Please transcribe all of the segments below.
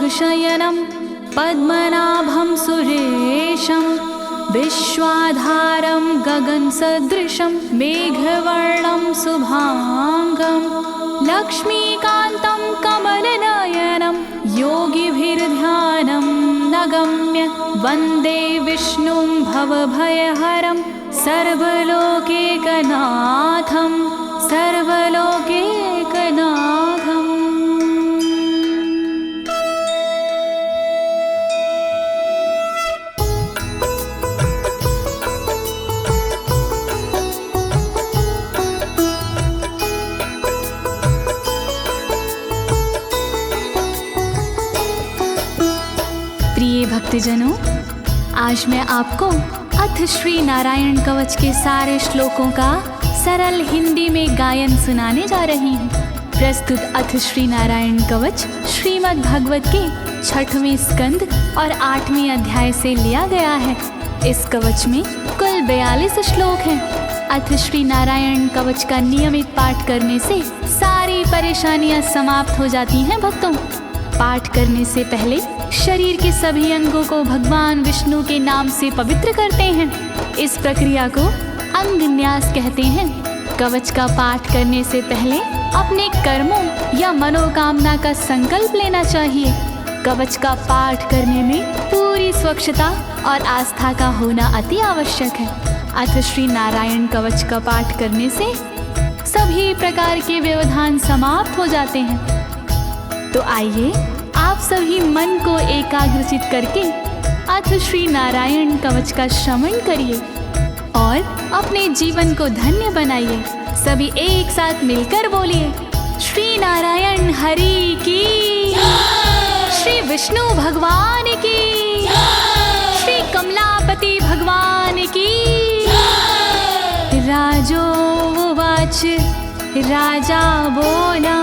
शयनं पद्मनाभं सुरेशं विश्वाधारं गगनसदृशं मेघवर्णं शुभांगं लक्ष्मीकान्तं कमलनयनं योगिभिर्ध्यानं नगम्य वन्दे विष्णुं भवभयहरं सर्वलोकैकनाथं सर्वलोकैकनाथम्। प्रिय भक्तजनों, आज मैं आपको अथ श्री नारायण कवच के सारे श्लोकों का सरल हिंदी में गायन सुनाने जा रही हूँ। प्रस्तुत अथ श्री नारायण कवच श्रीमद् भागवत के 6वें स्कंद और 8वें अध्याय से लिया गया है। इस कवच में कुल 42 श्लोक हैं। अथ श्री नारायण कवच का नियमित पाठ करने से सारी परेशानियां समाप्त हो जाती हैं। भक्तों, पाठ करने से पहले शरीर के सभी अंगों को भगवान विष्णु के नाम से पवित्र करते हैं। इस प्रक्रिया को अंग न्यास कहते हैं। कवच का पाठ करने से पहले अपने कर्मों या मनोकामना का संकल्प लेना चाहिए। कवच का पाठ करने में पूरी स्वच्छता और आस्था का होना अति आवश्यक है। अथ श्री नारायण कवच का पाठ करने से सभी प्रकार के व्यवधान समाप्त हो जाते हैं। तो आइए आप सभी मन को एकाग्रचित करके अथ श्री नारायण कवच का श्रवण करिए और अपने जीवन को धन्य बनाइए। सभी एक साथ मिलकर बोलिए, श्री नारायण हरि की, श्री विष्णु भगवान की, श्री कमलापति भगवान की। राजोवाच, राजा बोला,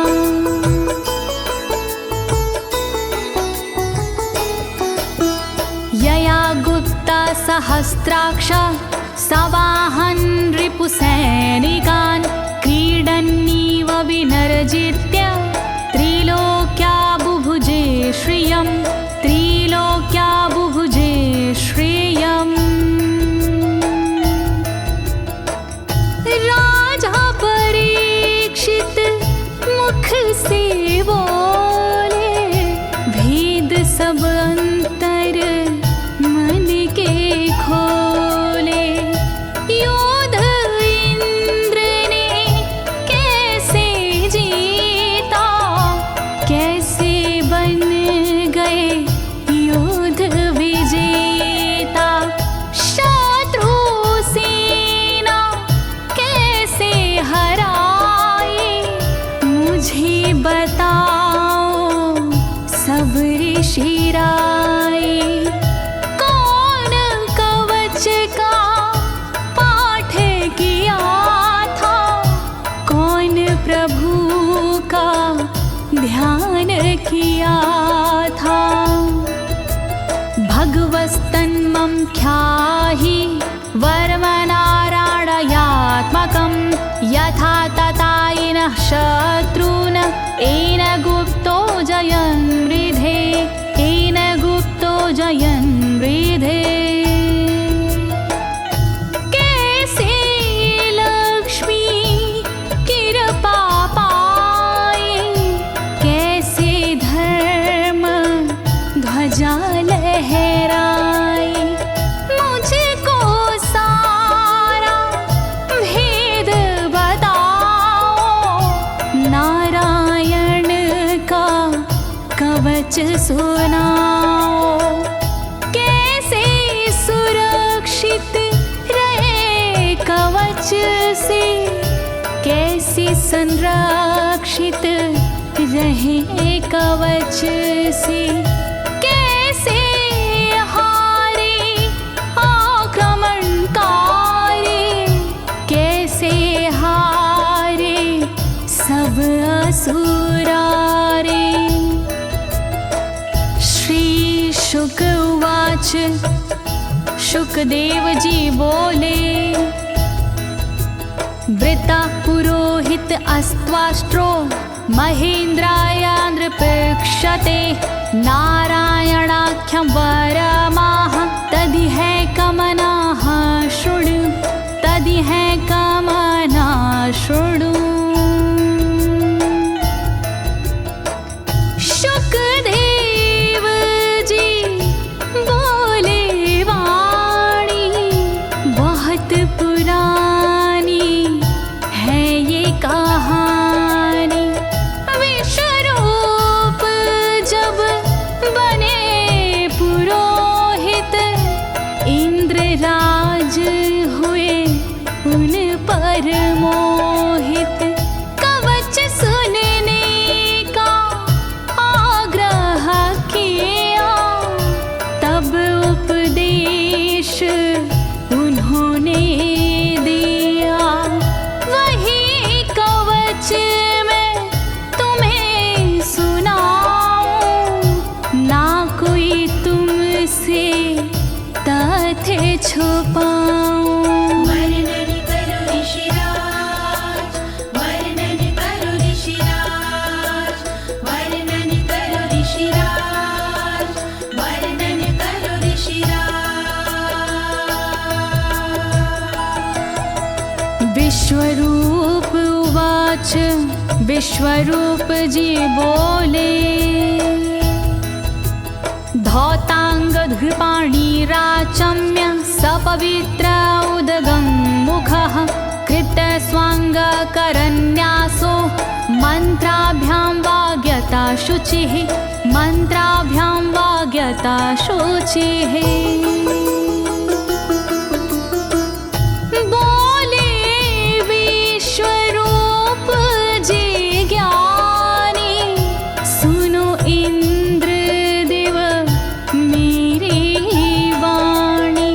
यया गुप्ता सहस्राक्ष सवाहन रिपुसैनिकान् क्रीडन्नीव विनर्जित्य त्रिलोक्या बुभुजे श्रियं, त्रिलोक्या बुभुजे श्रियम्। राजा परीक्षित मुख से बोले, भेद सब अंतर मन के खोले। योद्ध इंद्र ने कैसे जीता, कैसे बन गए योद्ध विजेता। शत्रु सेना कैसे हराए, मुझे बताओ सब ऋषि राय। कौन कवच का पाठ किया था, कौन प्रभु का ध्यान किया था। भगवस्तन्मं ख्याहि वर्मनारायणात्मकं यथा तथा येन शत्रून् येन गुप्तो जयन् मृधे, येन गुप्तो जयन् मृधे। कैसे लक्ष्मी कृपा पाए, कैसे धर्म ध्वजा लहराए। मुझको सारा भेद बताओ, नारायण का कवच सुनाओ। कैसे सुरक्षित रहे कवच से, कैसे संरक्षित रहे कवच से। कैसे हारे आक्रमणकारी, कैसे हारे सब असुरारे। श्री शुक उवाच, शुकदेव जी बोले, वृता पुरोहित अस्त्वाष्ट्रो महेन्द्राय नृपक्षते नारायणाख्यं वरमाह तदिह कमनाः शृणु तदिह कमना शृणु। शुकदेव जी बोले वाणी बहुत पुरानी है ये कहानी। विश्वरूप जब बने पुरोहित इंद्रराज हुए उन पर मोहित। कवच सुनने का आग्रह किया तब उपदेश उन्होंने दिया। वही कवच मैं तुम्हें सुनाऊं ना कोई तुमसे तथ्य छुपाऊं। वर्णन करो ऋषिराज, वर्णन करो ऋषिराज, वर्णन करो ऋषिराज, वर्णन करो ऋषिराज। विश्वरूप उवाच विश्वरूप जी बोले। धौताङ्गधृपाणिराचम्य सपवित्र उदगं मुखः कृतस्वाङ्गकरन्यासो मन्त्राभ्यां वाग्यता शुचिः मन्त्राभ्यां वाग्यता शुचिः। बोले विश्वरूप जी ज्ञानी सुनो इंद्रदेव मेरी वाणी।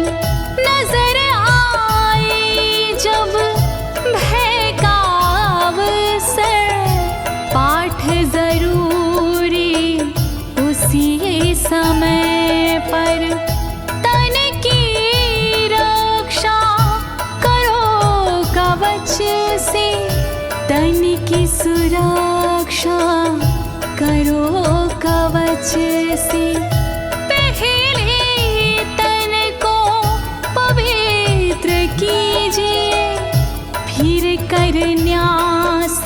नजर आई जब भय का अवसर पाठ जरूरी उसी समय पर। तन की रक्षा करो कवच से तन की सुरक्षा करो कवच से। पहले तन को पवित्र कीजिए फिर कर न्यास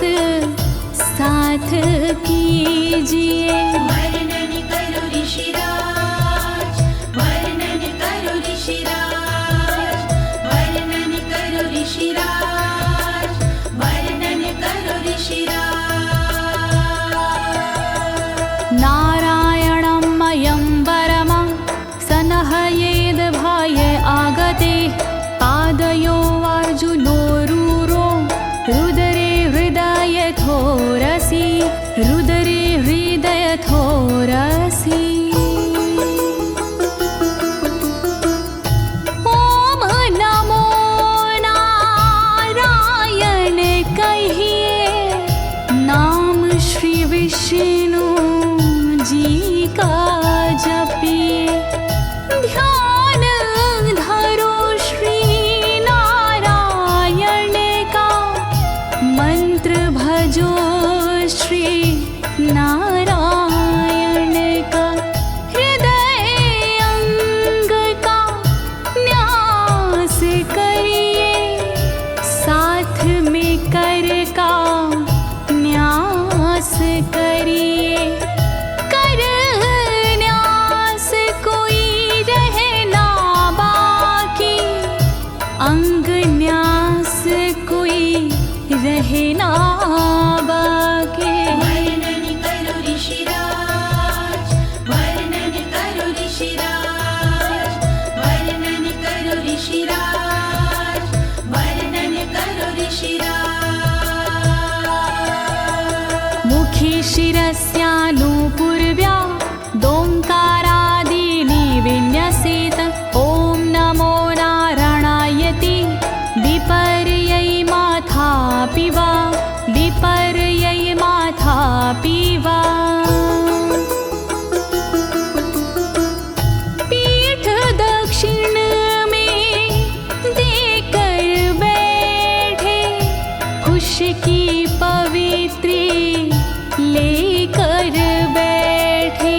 साथ कीजिए। वर्णन करो ऋषिराज, वर्णन करो ऋषिराज, वर्णन करो ऋषिराज, वर्णन करो ऋषिराज। नारायणं मयं वरमं सनहयेद भये आगते। पादयो अर्जुनोरूरो रुदरे हृदयथोरसि रुदरे हृदयथोरसि। ओम नमो नारायण कहिए नाम श्री विष्णु जी का जपिए। ध्यान धरो श्री नारायण का मंत्र भजो श्री नारायण का। हृदय अंग का न्यास करिए साथ में कर का न्यास करिए। कर न्यास कोई रहना बाकी अंग न्यास कोई रहना बाकी। वर्णन करो ऋषिराज, वर्णन करो ऋषिराज, वर्णन करो ऋषिराज, वर्णन करो ऋषिराज। मुखी शिरस्यानुपूर्व्या दोङ्कारादीनि विन्यसेत। ॐ नमो नारायणेति विपर्यै माथापि वा विपर्यै माथापि वा। पीठ दक्षिण में देकर बैठे खुश की पवित्री लेकर बैठे।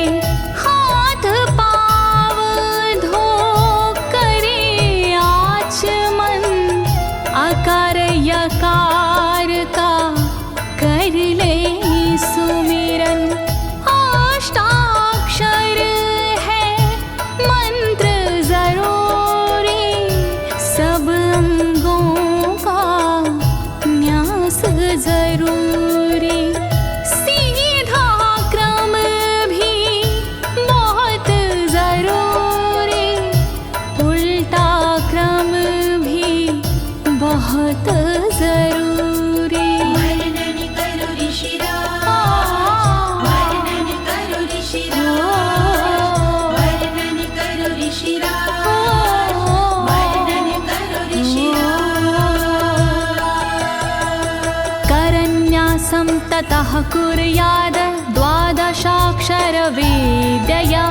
ततः कुर्याद द्वादशाक्षरविद्यया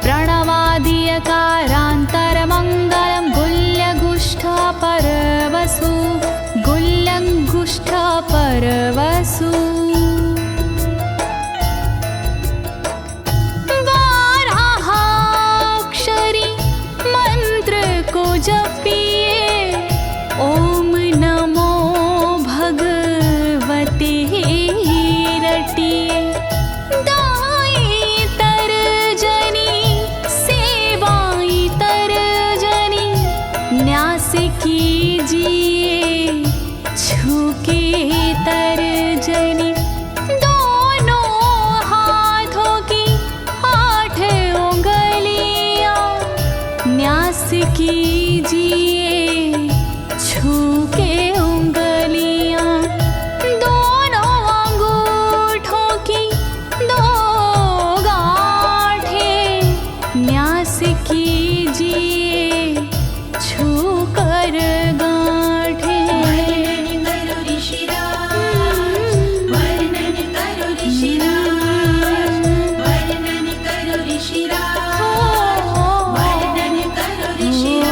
प्रणवादियकारान्तरमङ्गलं गुल्यगुष्ठपरवसु गुल्यगुष्ठपरवसु बारहाक्षरी मंत्र को जपिए ओम नमो भगवते रटिए दाई तरजनी सेवाई तरजनी न्यास कीजिए छूके तरजनी दोनों हाथों की 8 उंगलियां न्यास कीजिए छूके उंगलियां दोनों अंगूठों की 2 गांठें न्यास कीजिए छूकर गांठें। वर्णन करो ऋषिराज, वर्णन करो ऋषिराज, वर्णन करो ऋषिराज, वर्णन करो ऋषिराज।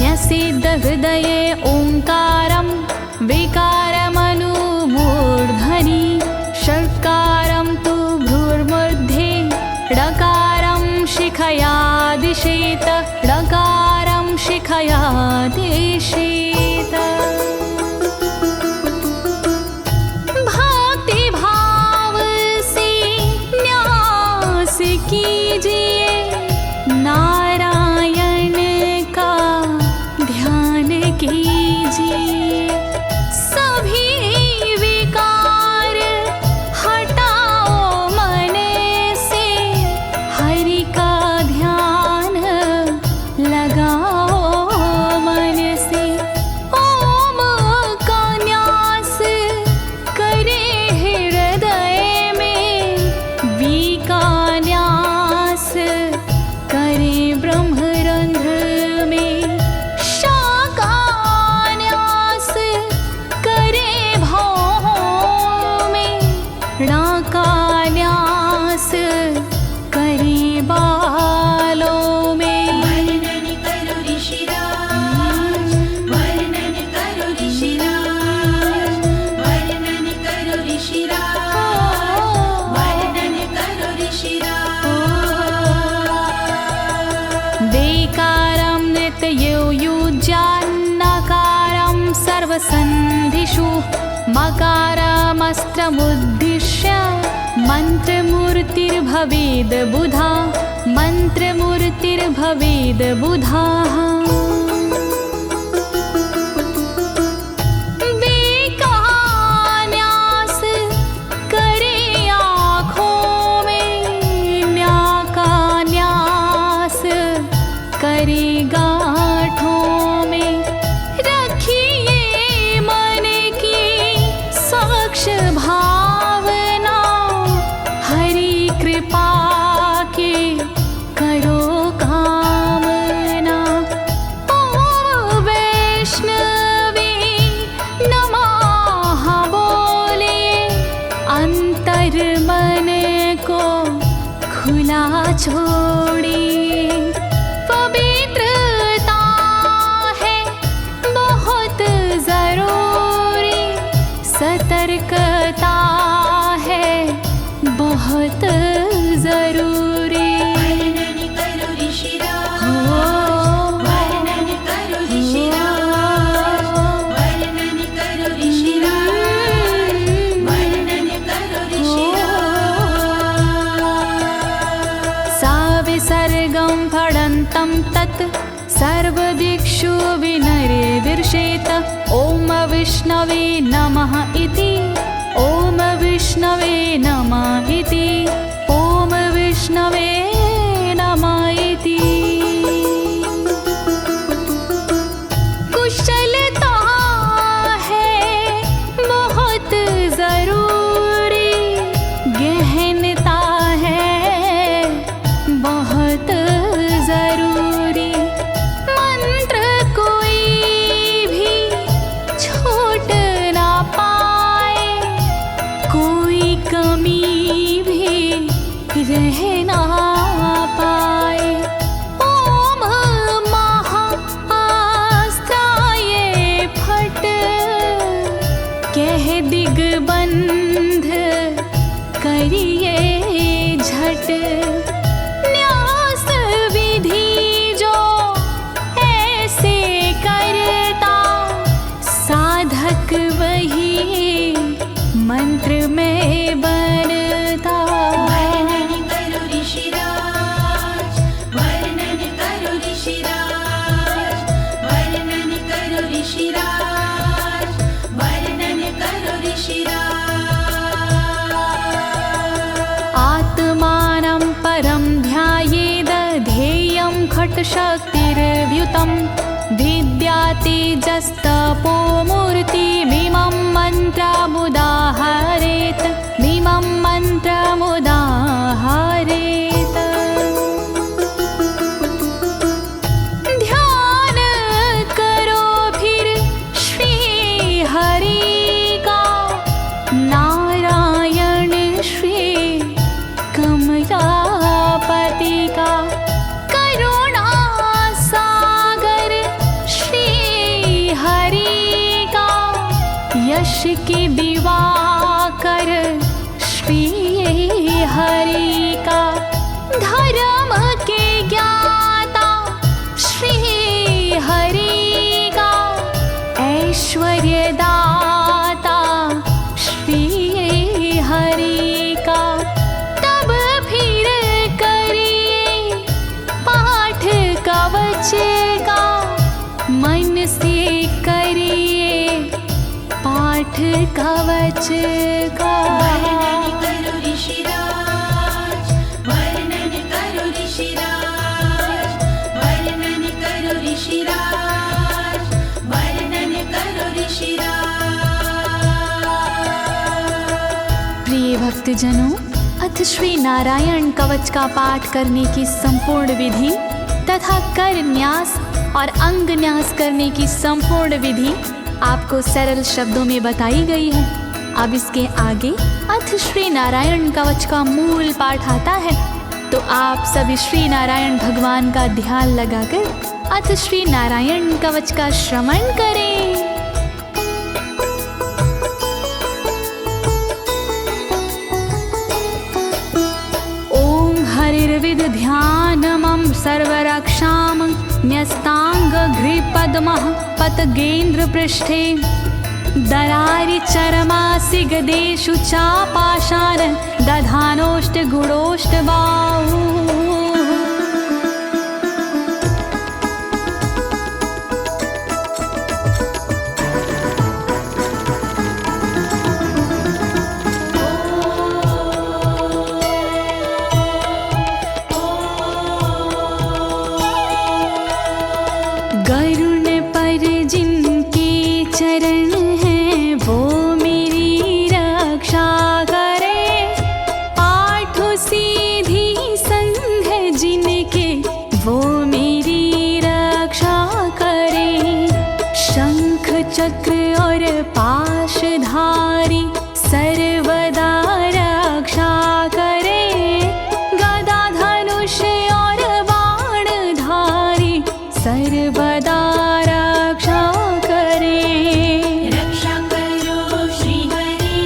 न्यसेद हृदये ओंकारं विकारमनुमूर्धनि षट्कारं तु भ्रूर्मध्ये ड़कारं शिखया दिशेत ड़कारं शिखया दिशेत। भक्ति भाव से न्यास कीजिए नारायण का ध्यान कीजिए सभी विकार हटाओ मन से हरि का ध्यान लगाओ मन से ओम का न्यास करे हृदय में वी का न्यास करे ब्रह्मरंध्र में शा का न्यास करे भौहों में णा का न्यास करे बालों में। वर्णन करो ऋषिराज, वर्णन करो ऋषिराज, वर्णन करो ऋषिराज, वर्णन करो ऋषिराज। देकारं नित्ययुज्यान्नकारं सर्वसन्धिषु मकारमस्त्रमुद्दिश्य मन्त्रमूर्तिर्भवेद् बुधा मन्त्रमूर्तिर्भवेद् बुधाः। न्यास करे आँखों में न्या का न्यास करे गांठों में रखिए मन की साक्ष भावना हरि कृपा के करो कामना। ओम वैष्णवे नमः बोले अंतर मन को खुला छोड़िए पवित्रता है बहुत जरूरी सतर्कता है बहुत जरूरी। वर्णन करो ऋषिराज, वर्णन करो ऋषिराज, वर्णन करो ऋषिराज, वर्णन करो ऋषिराज। सा विसर्गं फडन्तं तत् सर्वदिक्षु विनिर्दिशेत ओम विष्णवे नमः इति ओम विष्णवे नमः इति ओम विष्णवे नमः इति। कुशलता है बहुत जरूरी गहनता है बहुत जरूरी मंत्र कोई भी छोट ना कह ना पाए। ओम महाअस्त्राय फट, कह दिग्बंध करिए झट। न्यास विधि जो ऐसे करता, साधक वही मंत्र में बनता। वर्णन करो ऋषिराज, वर्णन करो ऋषिराज, वर्णन करो ऋषिराज, वर्णन करो ऋषिराज। आत्मानं परं ध्यायेद ध्येयं खट्शक्तिर्व्युतं। विद्या तेजस्तपो मूर्तिमिमं मन्त्रमुदाहरेत्, मिमं मन्त्रमुदाहरेत्। ध्यान करो फिर श्री हरि का, नारायण श्री कमलापति का। करुणा सागर श्री हरि का, यश के दिवाकर श्री हरि का। धर्म के ज्ञाता श्री हरि का, ऐश्वर्य दाता श्री हरि का। तब फिर करिए पाठ कवच का, मन से करिए पाठ कवच का। वर्णन करो ऋषिराज, वर्णन करो ऋषिराज, वर्णन करो ऋषिराज, वर्णन करो ऋषिराज। प्रिय भक्तजनों, अथ श्री नारायण कवच का पाठ करने की संपूर्ण विधि तथा कर न्यास और अंग न्यास करने की संपूर्ण विधि आपको सरल शब्दों में बताई गई है। अब इसके आगे अथ श्री नारायण कवच का मूल पाठ आता है, तो आप सभी श्री नारायण भगवान का ध्यान लगाकर अथ श्री नारायण कवच का श्रवण करें। ओम हरिर्विद ध्यानमं सर्वरक्षां न्यस्ताङ्घ्रिपद्मः पतगेन्द्र पृष्ठे। दरारि चरमासि गदेषु चापाशान दधानोष्ट गुणोष्ट बाहु। गरुण पर जिनके चरण हैं वो मेरी रक्षा करे। आठों सीधी संग जिनके वो मेरी रक्षा करे। शंख चक्र और पाशधारी सर्वदा रक्षा करे। गदा धनुष और बाणधारी सर्वदा रक्षा करे। रक्षा करो श्री हरि,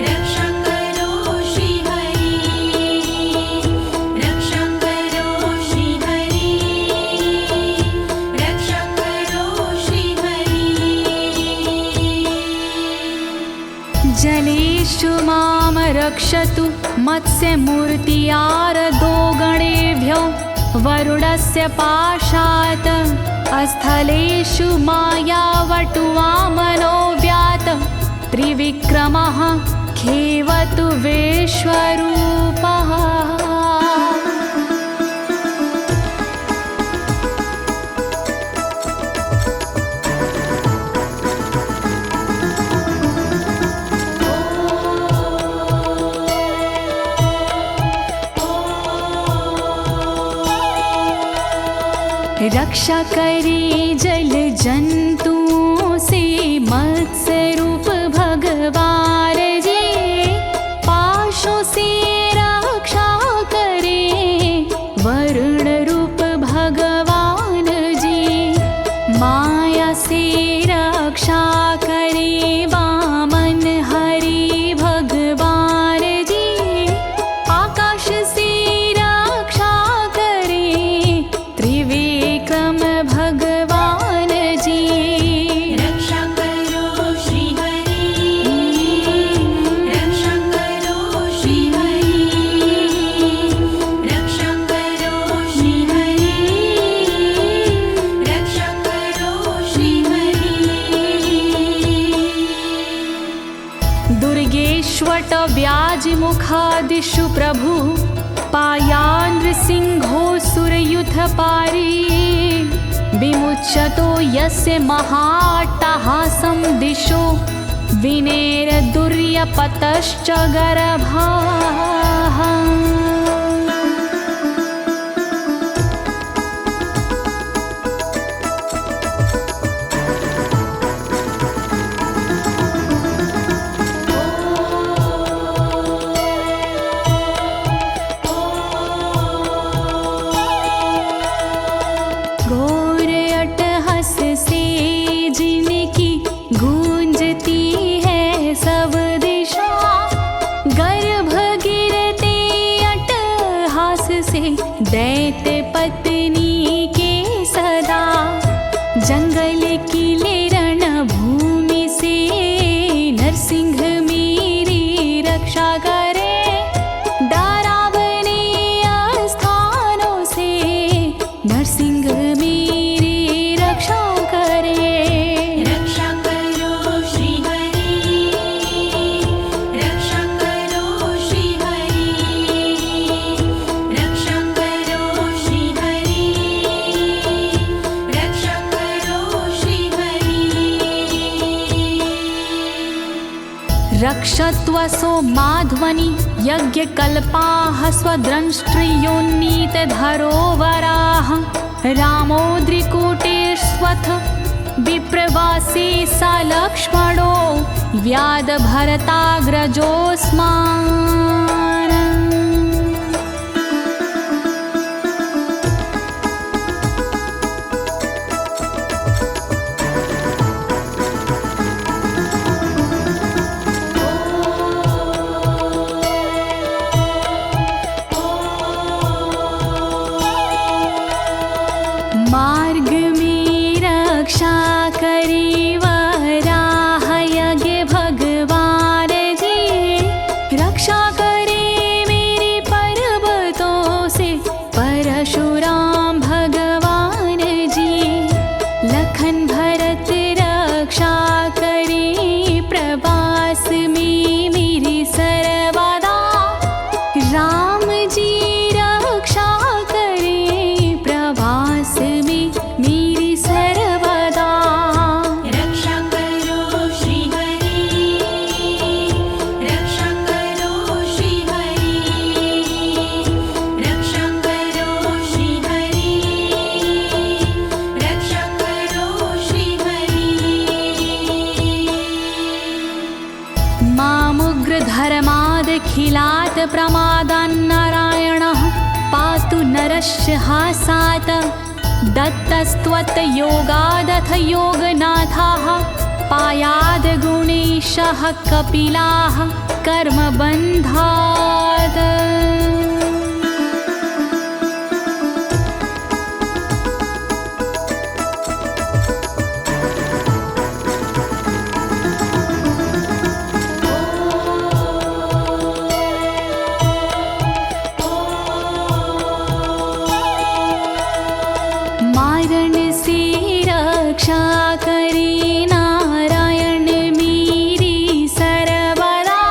रक्षा करो श्री हरि, रक्षा करो श्री हरि, रक्षा करो श्री हरि। जलेषु माम रक्षतु मत्स्यमूर्तियारदो गणेभ्यो। वरुणस्य पाशात् स्थलेषु मायावटुवामनो व्यात। त्रिविक्रमः खेवतु विश्वरूपः। रक्षा करे जल जंतुओं से मत्स्य रूप भगवान जी। पाशों से दिशु प्रभु पायानृसिंहोऽसुरयुथपारी विमुच्यतो यस्य महाट्टहासं दिशो विनेरदुर्यपतश्च गर्भाः। दैत्य पत्नी के सदा जंगल किले रणभूमि से नरसिंह मेरी रक्षा करे। डरावने स्थानों से नरसिंह मेरी रक्षा करे। रक्षा करो श्री हरि, रक्षा करो श्री हरि, रक्षा करो श्री हरि, रक्षा करो श्री हरि। रक्षत्वसो माध्वनि यज्ञकल्पाः स्वद्रंष्ट्रियोन्नीतधरोवराः रामोद्रिकूटेष्वथ विप्रवासी स लक्ष्मणो व्याधभरताग्रजोऽस्मान्। मार्ग में रक्षा करी वराह यज्ञ भगवान जी, रक्षा करे मेरे पर्वतों से परशुराम भगवान जी। लखन भरत रक्षा करे प्रवास में मेरी सर्वदा, राम जी रक्षा करे प्रवास में मेरी सर्वदा। रक्षा करो श्री हरि, रक्षा करो श्री हरि, रक्षा करो श्री हरि, रक्षा करो श्री हरि। मामुग्रधर्मादखिलात् प्रमादान्नारायणः पातु नरस्य हासात्। दत्तस्त्वत्योगादथ योगनाथाः पायाद् गुणेशः कपिलाः कर्मबन्धात्। मारण से रक्षा करे नारायण मेरी सर्वदा,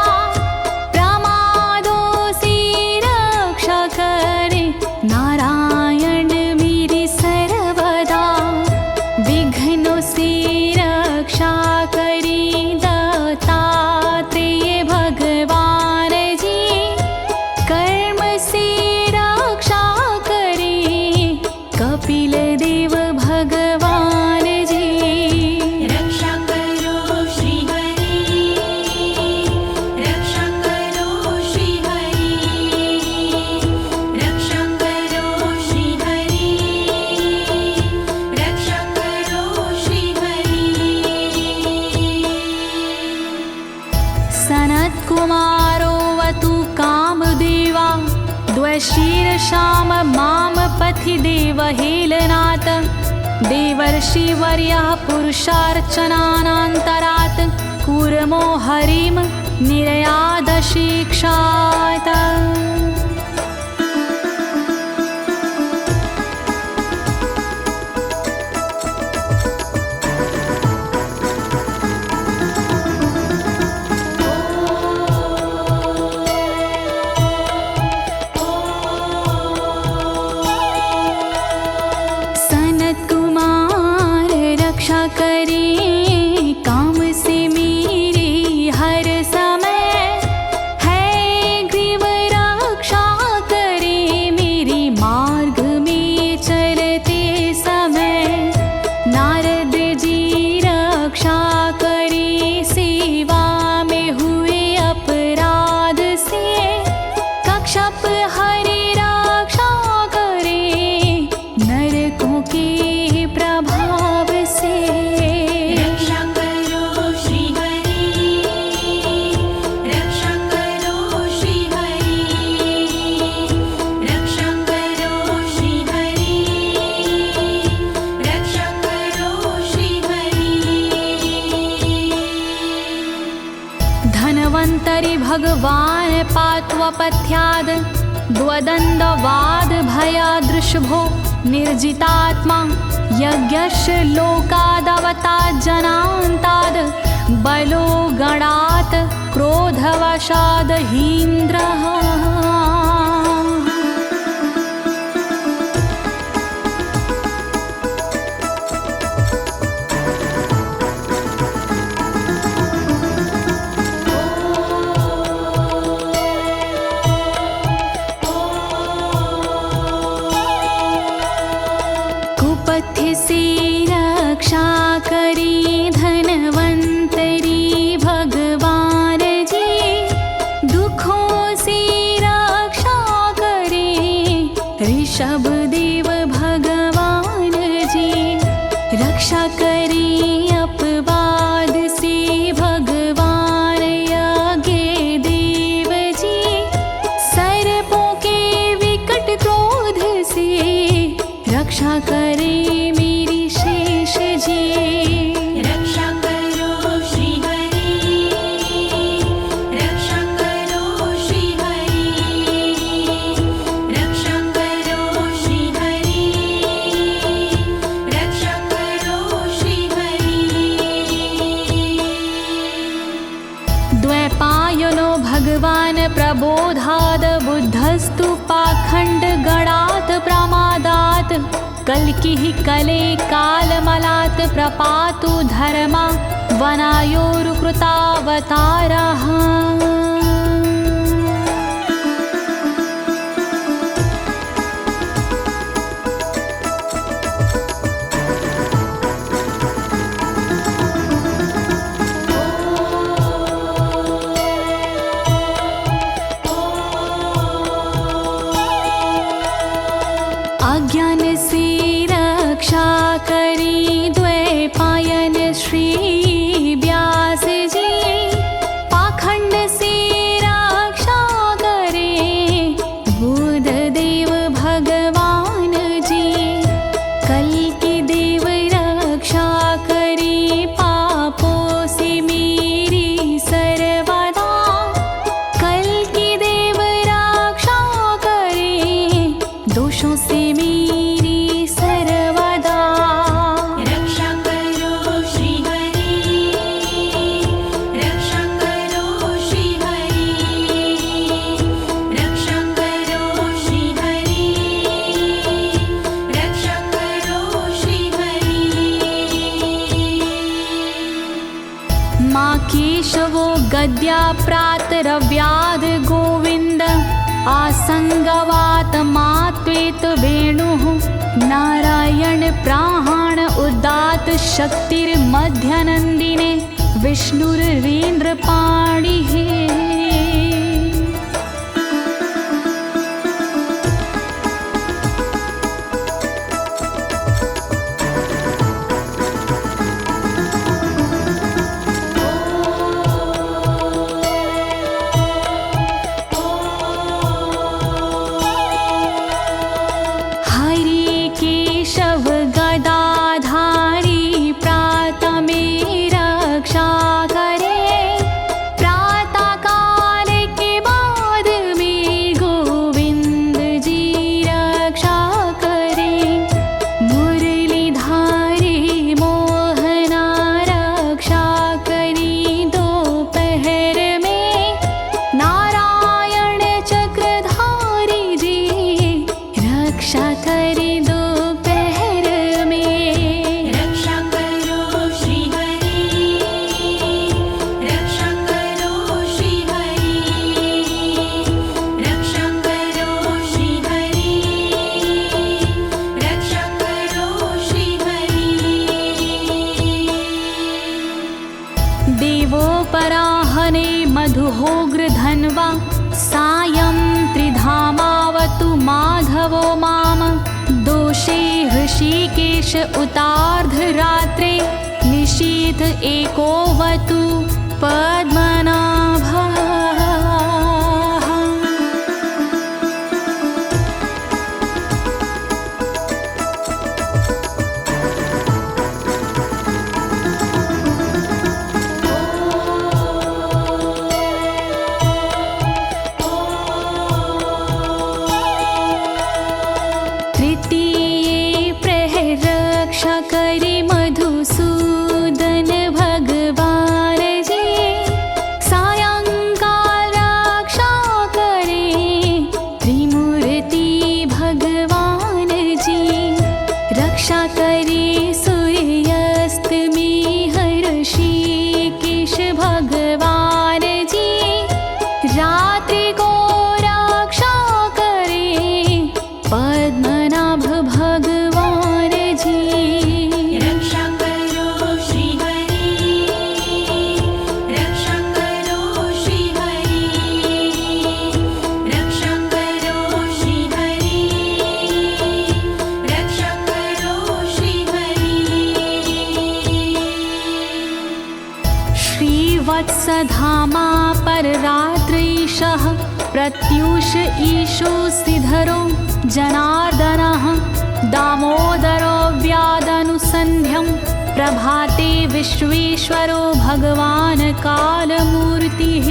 प्रमादों से रक्षा करे नारायण मेरी सर्वदा। विघ्नों से रक्षा करे दत्तात्रेय भगवान जी, कर्म से रक्षा करे कपिल देव भगवान जी। रक्षा करो श्री हरि, रक्षा करो श्री हरि, रक्षा करो श्री हरि, रक्षा करो श्री हरि। सनत्कुमारोऽवतु कामदेवा द्वशीर्षाम माम पथि देवहेलनात्। देवर्षिवर्यः पुरुषार्चनानन्तरात् कूर्मो हरिं निर्यादशिक्षात्। भगवान् पात्वपथ्याद् द्वदण्डवाद भयादृशभो निर्जितात्मा यज्ञस्य लोकादवतात् जनान्ताद् बलो गणात् क्रोधवशाद् हीन्द्रः। कुपथ्य से रक्षा करी धनवंतरी भगवान जी, दुखों से रक्षा करे ऋषभ देव भगवान जी। रक्षा करे अपवाद से भगवान यज्ञ देव जी, सर्पों के विकट क्रोध से रक्षा करे मेरी शेष जी। रक्षा करो श्री हरि, रक्षा करो श्री हरि, रक्षा करो श्री हरि, रक्षा करो श्री हरि। द्वैपायनो भगवान् प्रबोधाद् बुद्धस्तु पाखण्ड गणात् प्रमादात् कल्किः कले कालमलात् प्रपातु धर्मा वनायोरुकृतावतारः। अज्ञान से रक्षा करी द्वैपायन श्री व्यास जी, पाखंड से रक्षा करे बुध देव भगवान जी। कल्कि देव रक्षा करी पापों से मेरी सर्वदा, कल्कि देव रक्षा करे दोषों से मेरी सर्वदा। रक्षा करो श्री हरि, रक्षा करो श्री हरि, रक्षा करो श्री हरि, रक्षा करो श्री हरि। माँ केशवो गद्या प्रातरव्याद गोविन्द, आसंगवात मात्वेत वेणुः नारायण प्राण उदात शक्तिर्मध्यनन्दिने विष्णुरेन्द्रपाणिः। हरि केशव गदाधारी प्रातमे रक्षा करे, प्रातः काल के बाद में गोविंद जी रक्षा करे। मुरलीधारी मोहना रक्षा करी दोपहर में, नारायण चक्रधारी जी रक्षा करे दोपहर में। रक्षा करो श्री हरि, रक्षा करो श्री हरि, रक्षा करो श्री हरि, रक्षा करो श्री हरि। देवोपराहने मधुहोग्र धन्वा, सायं त्रिधामावतु माधवो माम। दोषे ऋषिकेश उतार्धरात्रे, निशीथ एकोवतु पद्मनाभः। धामा पर रात्रीशः प्रत्यूष ईशो सिधरो जनार्दनः दामोदरो व्यादनुसन्ध्यं प्रभाते विश्वेश्वरो भगवान् कालमूर्तिः।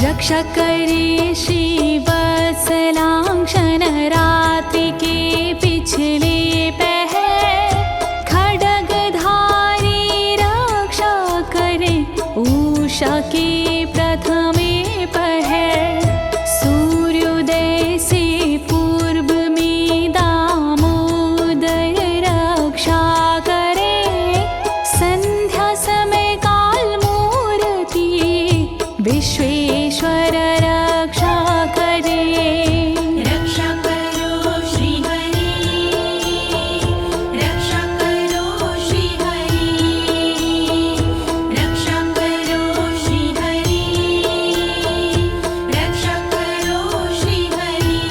रक्षा करे श्रीवत्सलांक्षण रात्रि के पिछले पहर खड्गधारी रक्षा करे उषा के प्रथमे पहर सूर्योदय से पूर्व में दामोदर रक्षा करे संध्या समय काल मूर्ति विश्वेश्वर रक्षा करे। रक्षा करो श्री हरि, रक्षा करो श्री हरि, रक्षा करो श्री हरि, रक्षा करो श्री हरि।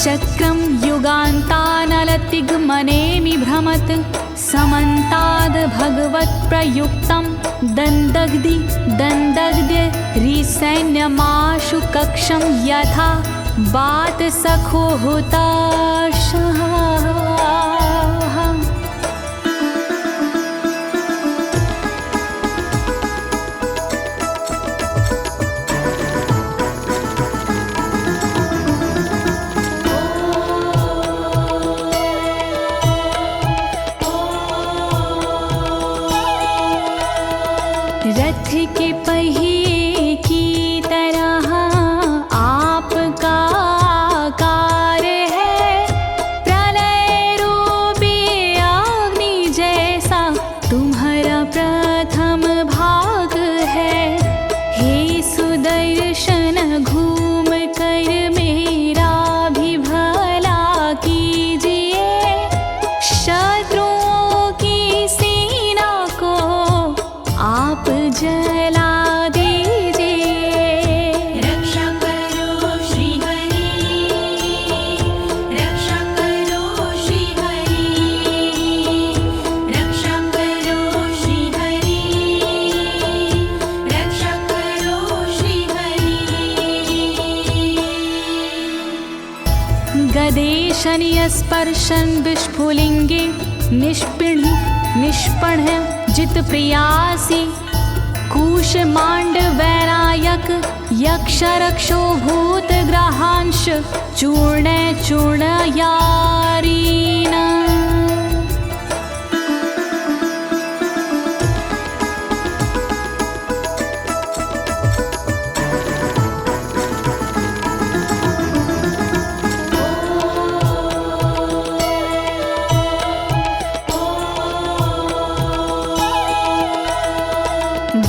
चक्रं युगान्तानलतिग्मनेमि भ्रमत् समन्ताद् भगवत्प्रयुक्तं दन्दग्ध्य रिसैन्यमाशु कक्षं यथा वातसखो हुताशः। रथ के पहिए की तरह आपका आकार है, प्रलय रूपी अग्नि जैसा तुम्हारा प्रथम भाग है। हे सुदर्शन घूम कर मेरा भी भला कीजिए, शत्रुओं की सेना को आप जला दीजिए। रक्षा करो श्री हरि, रक्षा करो श्री हरि, रक्षा करो श्री हरि, रक्षा करो श्री हरि। गदेशनीय स्पर्शन विस्फुलिंगे निष्पण जित प्रियासी कुश मांड वैरायक यक्ष रक्षो भूत ग्रहांश चूर्ण यारीना।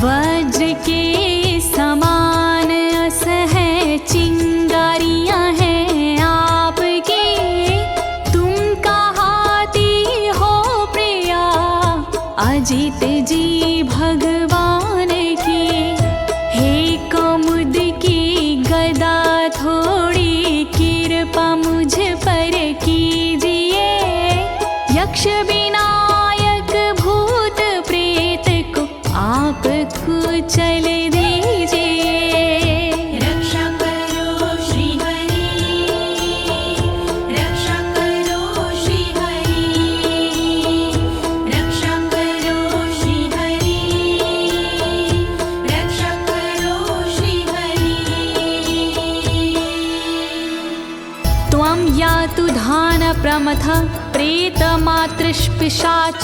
वज्र के समान अस है चिंगारियां हैं आपकी, तुम कहाती हो प्रिया अजित जी भगवान की। हे कमुद की गदा थोड़ी कृपा मुझ पर कीजिए, यक्ष विनायक भूत प्रेत को आप कुचल दीजिए। रक्षा करो श्री हरि, रक्षा करो श्री हरि, रक्षा करो श्री हरि, रक्षा करो श्री हरि। त्वं यातु धान प्रमथ प्रेत मातृपिशाच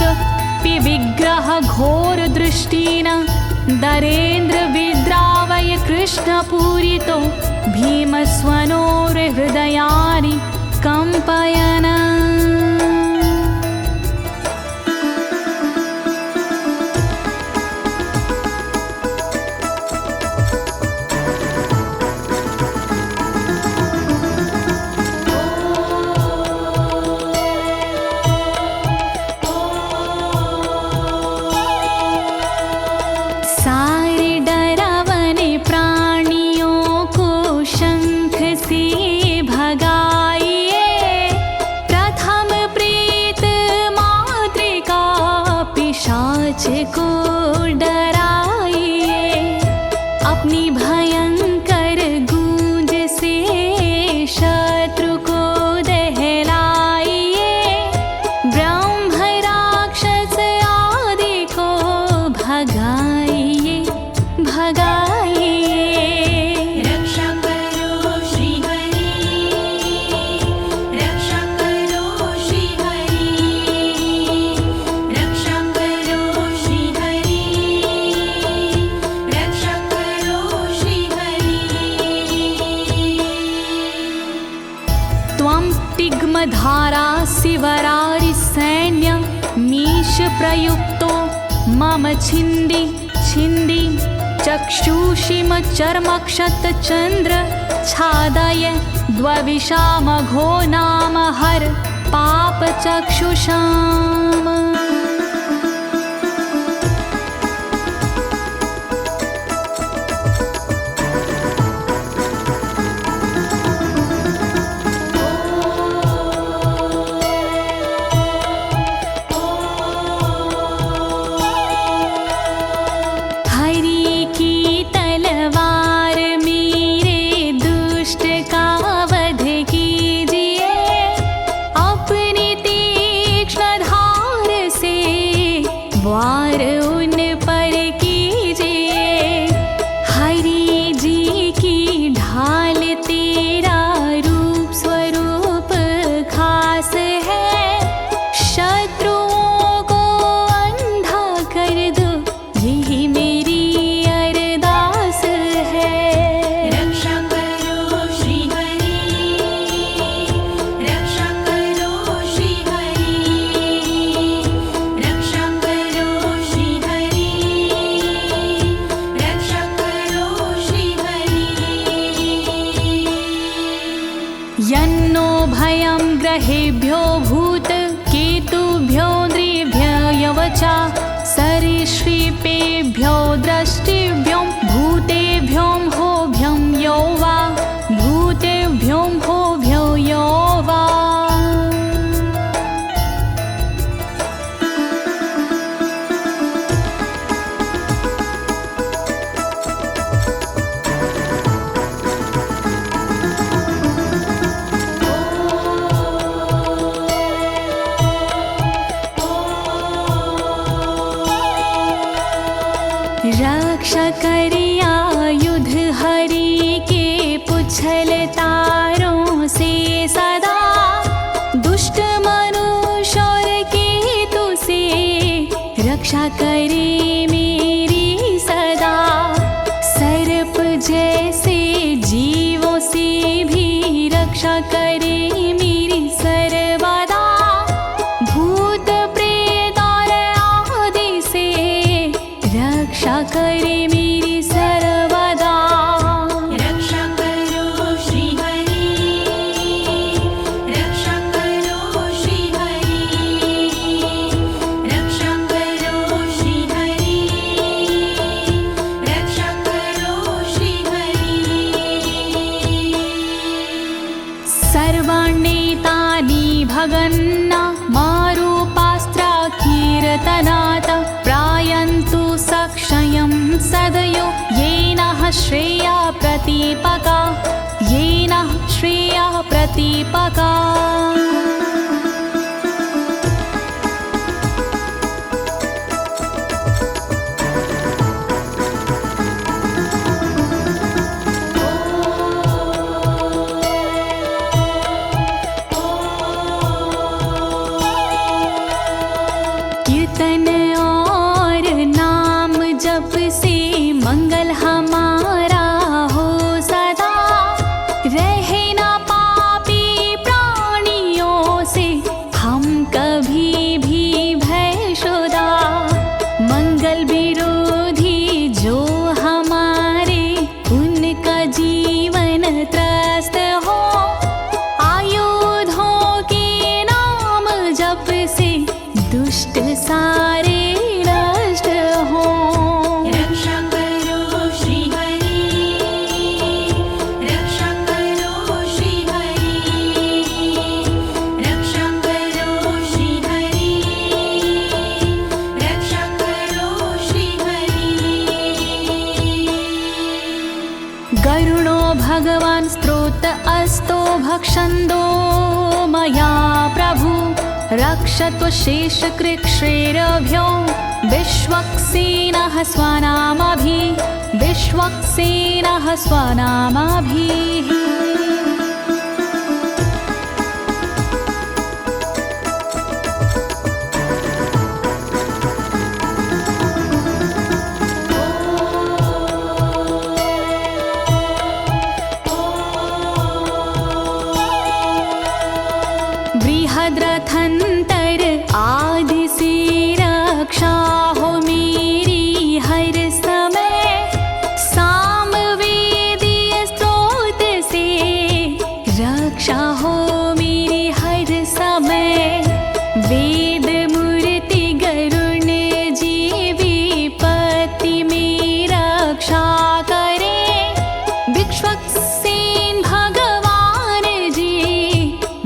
विग्रह घोर दृष्टिन दरेन्द्र विद्रावय कृष्ण पूरितो भीमस्वनोर हृदयानि कंपयन। भगाइए भगाइए। रक्षा करो श्री हरि, रक्षा करो श्री हरि, रक्षा करो श्री हरि, रक्षा करो श्री हरि। त्वं तिग्मधारा शिवरारि सैन्य मीश प्रयुक्तो मम छिन्दी छिन्दी चक्षुषीम चर्मक्षतचन्द्र छादय द्वविषामघो नाम हर पापचक्षुषाम्। वार उन पर कीजिए, हरि जी की ढाल तेरा रूप स्वरूप खास है, शत्रुओं को अंधा कर दो यही मेरी अरदास है। रक्षा करो श्री हरि, रक्षा करो श्री हरि, रक्षा करो श्री हरि, रक्षा करो श्री हरि। यन्नो भयं ग्रहेभ्यो भूत केतुभ्यो नृभ्ययवचा सरीसृपेभ्यो दृष्टिभ्यो भूतेभ्यो होभ्यं यो वा भूतेभ्यो होभ्यो यो वा। रक्षा करिया युद्ध हरि के पुछल तारों से सदा, दुष्ट मनुष्य और केतु से रक्षा करे मेरी सदा। सर्प जैसे जीवों से भी रक्षा करे मेरी सर्वदा, भूत प्रेत और आदि से रक्षा करे मेरी सर्वदा। रक्षा करो श्री हरि, रक्षा करो श्री हरि, रक्षा करो श्री हरि, रक्षा करो श्री हरि। सर्वाण्येतानि भगन्ना मारूपास्त्रा कीर्तनात् प्रायन्तु सक्षयं सदयो येन श्रेया प्रतीपका, येन श्रेया प्रतीपका। कीर्तन और नाम जप से मंगल हमारा हो सदा, रहे ना पापी प्राणियों से हम कभी भी भयशुदा। मंगल विरोधी जो हमारे उनका जीवन त्रस्त हो, आयुधों के नाम जप से दुष्ट सारे नष्ट हो। रक्षा करो श्री हरि, रक्षा करो श्री हरि, रक्षा करो श्री हरि, रक्षा करो श्री हरि। गरुणो भगवान् स्तोत्र अस्तो भक्षन्दो मया प्रभु, रक्षत्व शेषकृच्छ्रेरभ्यो विश्वक्सेनः स्वनामभिः बृहद्रथंतर आदि से रक्षा हो मेरी हर समय, सामवेदीय स्रोत से रक्षा हो मेरी हर समय। वेद मूर्ति गरुण जी विपत्ति में रक्षा करे, विश्वक्सेन भगवान जी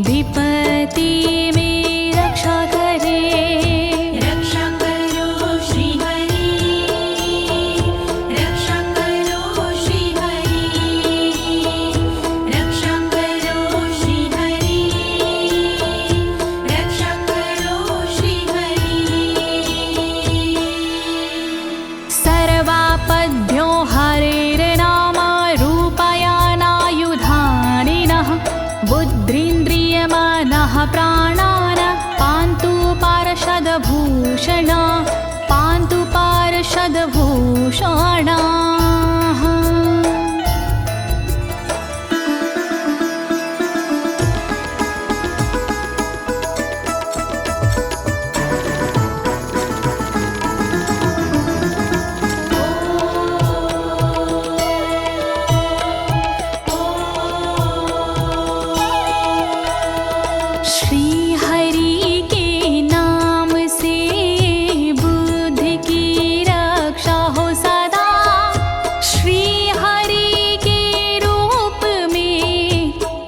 विपत्ति में रक्षा करे। रक्षा करो श्री हरि, रक्षा करो श्री हरि, रक्षा करो श्री हरि, रक्षा करो श्री हरि। सर्वापद्भ्यो हरेर्नाम रूपयानायुधानिनः, बुद्धिन्द्रियमनः प्राणान् पान्तु पार्षदभूषण, पान्तु पार्षदभूषणाः। श्री हरि के नाम से बुद्धि की रक्षा हो सदा, श्री हरि के रूप में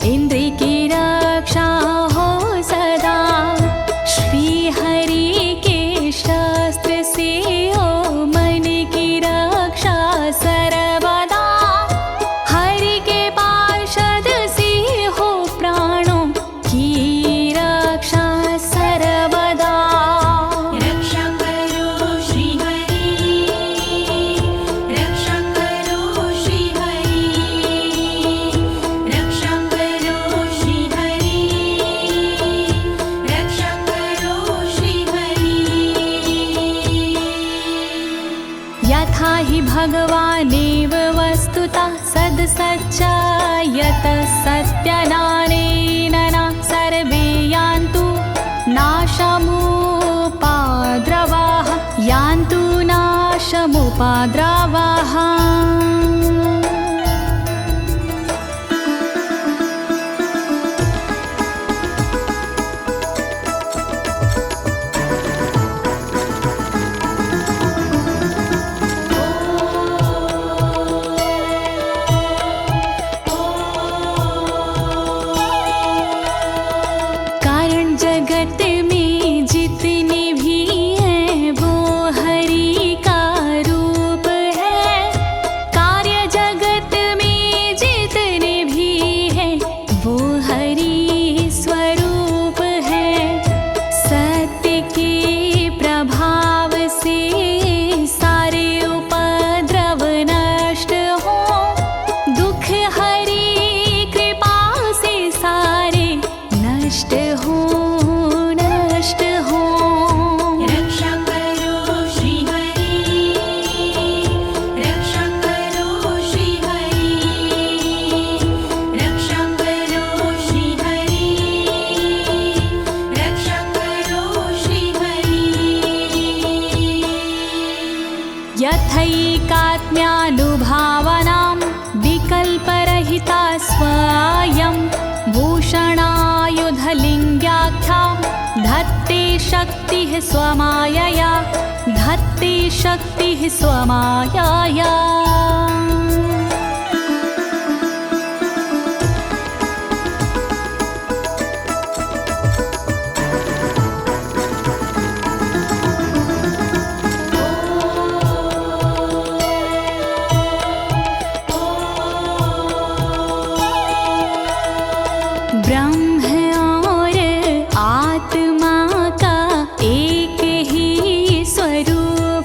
इंद्रिय की रक्षा हो सदा, श्री हरि के शस्त्र से हो मन की रक्षा सर्वदा, हरि के पार्षद से हो प्राणों की रक्षा सर्वदा। रक्षा करो श्री हरि, रक्षा करो श्री हरि, रक्षा करो श्री हरि, रक्षा करो श्री हरि। यथा हि भगवानेव वस्तुतः सद्सच्चायतः सत्यनानेन न सर्वे यान्तु नाशमुपाद्रवाः, यान्तु नाशमुपाद्रवाः। कारण जगत में जितने भी हैं वो हरि का रूप है, कार्य जगत में जितने भी हैं वो हरि स्वरूप है। सत्य के प्रभाव से सारे उपद्रव नष्ट हो, दुख हरि कृपा से सारे नष्ट हो, नष्ट हो। रक्षा करो श्री हरि, रक्षा करो श्री हरि, रक्षा करो श्री हरि, रक्षा करो श्री हरि। यथैकात्म्यानुभावनां विकल्परहिता स्वयं भूषणायुधलिङ्ग्याख्या, धत्ते शक्तिः स्वमायया, धत्ते शक्तिः स्वमायया। ब्रह्म और आत्मा का एक ही स्वरूप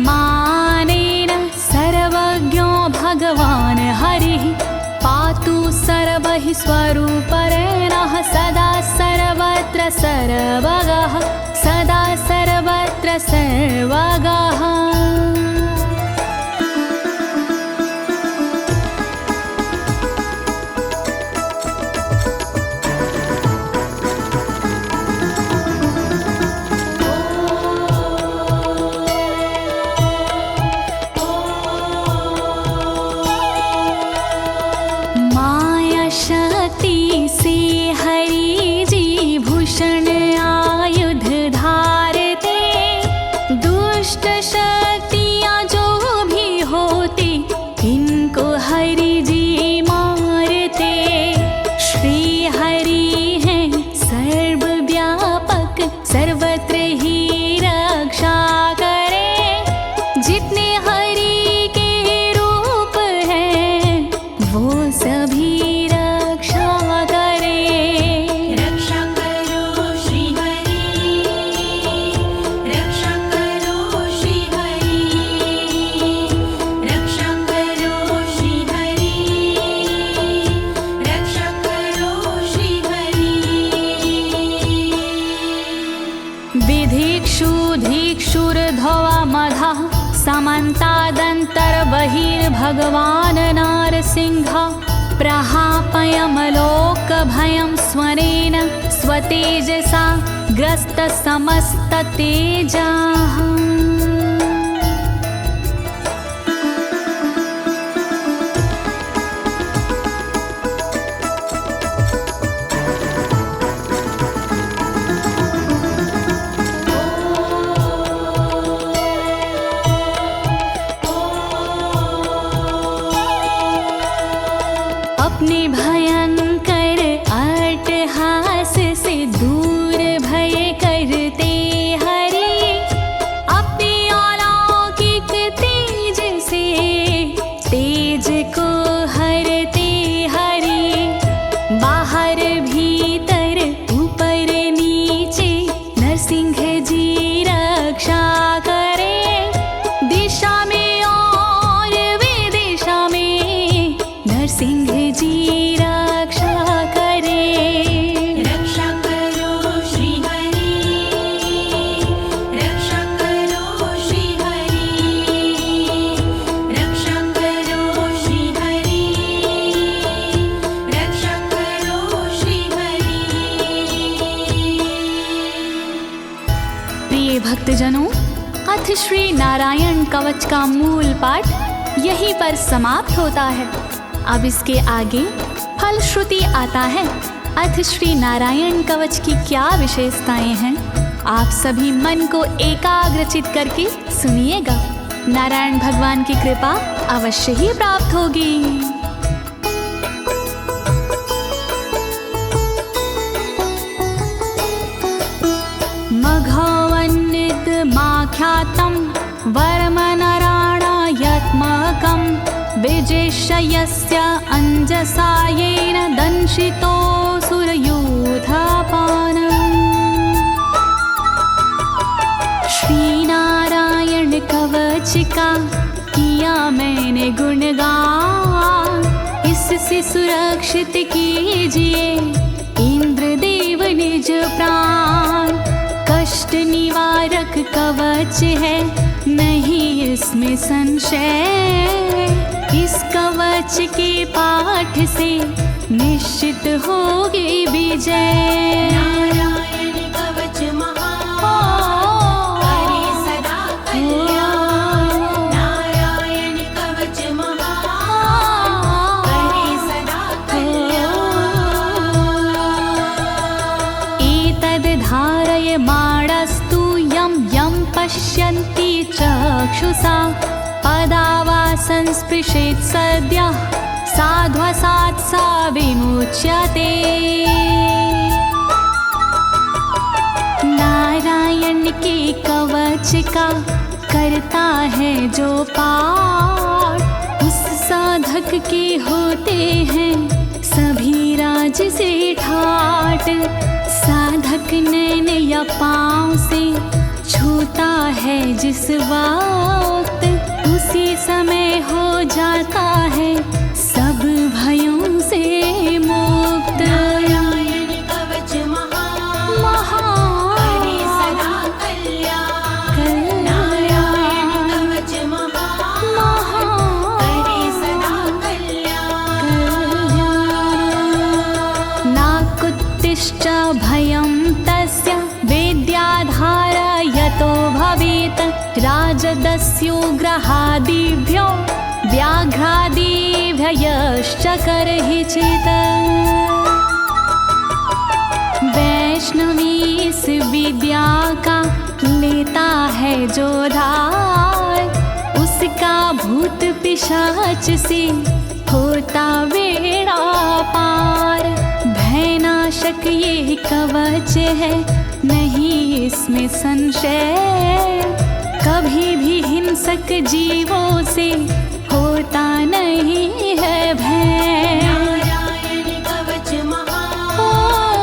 मानेन सर्वज्ञो भगवान् हरिः पातु सर्वैः स्वरूपेण सदा सर्वत्र सर्वगः सदा सर्वत्र सर्वगः। समन्तादन्तर्बहिर्भगवान् नारसिंहः प्रहापयमलोकभयं स्वरेण स्वतेजसा ग्रस्तसमस्ततेजाः। अपने भयंकर अट्टहास से दूर भय करते हरि अपने अलौकिक तेज से तेज को हरते हरि बाहर भीतर ऊपर नीचे नरसिंह जी रक्षा करे दिशा में और विदिशा में नरसिंह जी रक्षा करे। रक्षा करो श्री हरि रक्षा करो श्री हरि रक्षा करो श्री हरि रक्षा करो श्री हरि। प्रिय भक्तजनों, अथ श्री नारायण कवच का मूल पाठ यहीं पर समाप्त होता है। अब इसके आगे फलश्रुति आता है। अथ श्री नारायण कवच की क्या विशेषताएं हैं, आप सभी मन को एकाग्रचित करके सुनिएगा। नारायण भगवान की कृपा अवश्य ही प्राप्त होगी। मघवन्नित माख्यातं वर्मनराणायत्मकं विजेशयस्य अंजसायेन दंशितोऽसुरयूथपानम्। श्री नारायण कवच का किया मैंने गुणगान, इससे सुरक्षित कीजिए इंद्रदेव निज प्राण। कष्ट निवारक कवच है नहीं इसमें संशय, इस कवच के पाठ से निश्चित होगी विजय। नारायण कवच महान करे सदा कल्याण नारायण कवच महान करे सदा कल्याण। एतद् धारय माणस्तु यं यं पश्यन्ति चक्षुषा पदावा संस्पृशेत् सद्यः साध्वसात् सा विमुच्यते। नारायण के कवच का करता है जो पाठ, उस साधक के होते हैं सभी राज से ठाट। साधक नैन या पाँव से छूता है जिस बार उसी समय हो जाता है सब भयों से मुक्त। नारायण कवच महान करे सदा कल्याण। नारायण कवच महान करे सदा कल्याण। नाकुत्तिश्च भयं तस्य वेद्याधारयतो भवेत् राजदस्युग्रहादिभ्यो व्याघ्रादिभ्यश्च करहिचित्। वैष्णवी इस विद्या का लेता है जो धार, उसका भूत पिशाच से होता बेड़ा पार। भयनाशक ये कवच है नहीं इसमें संशय, कभी भी हिंसक जीवों से होता नहीं है भय। नारायण कवच महान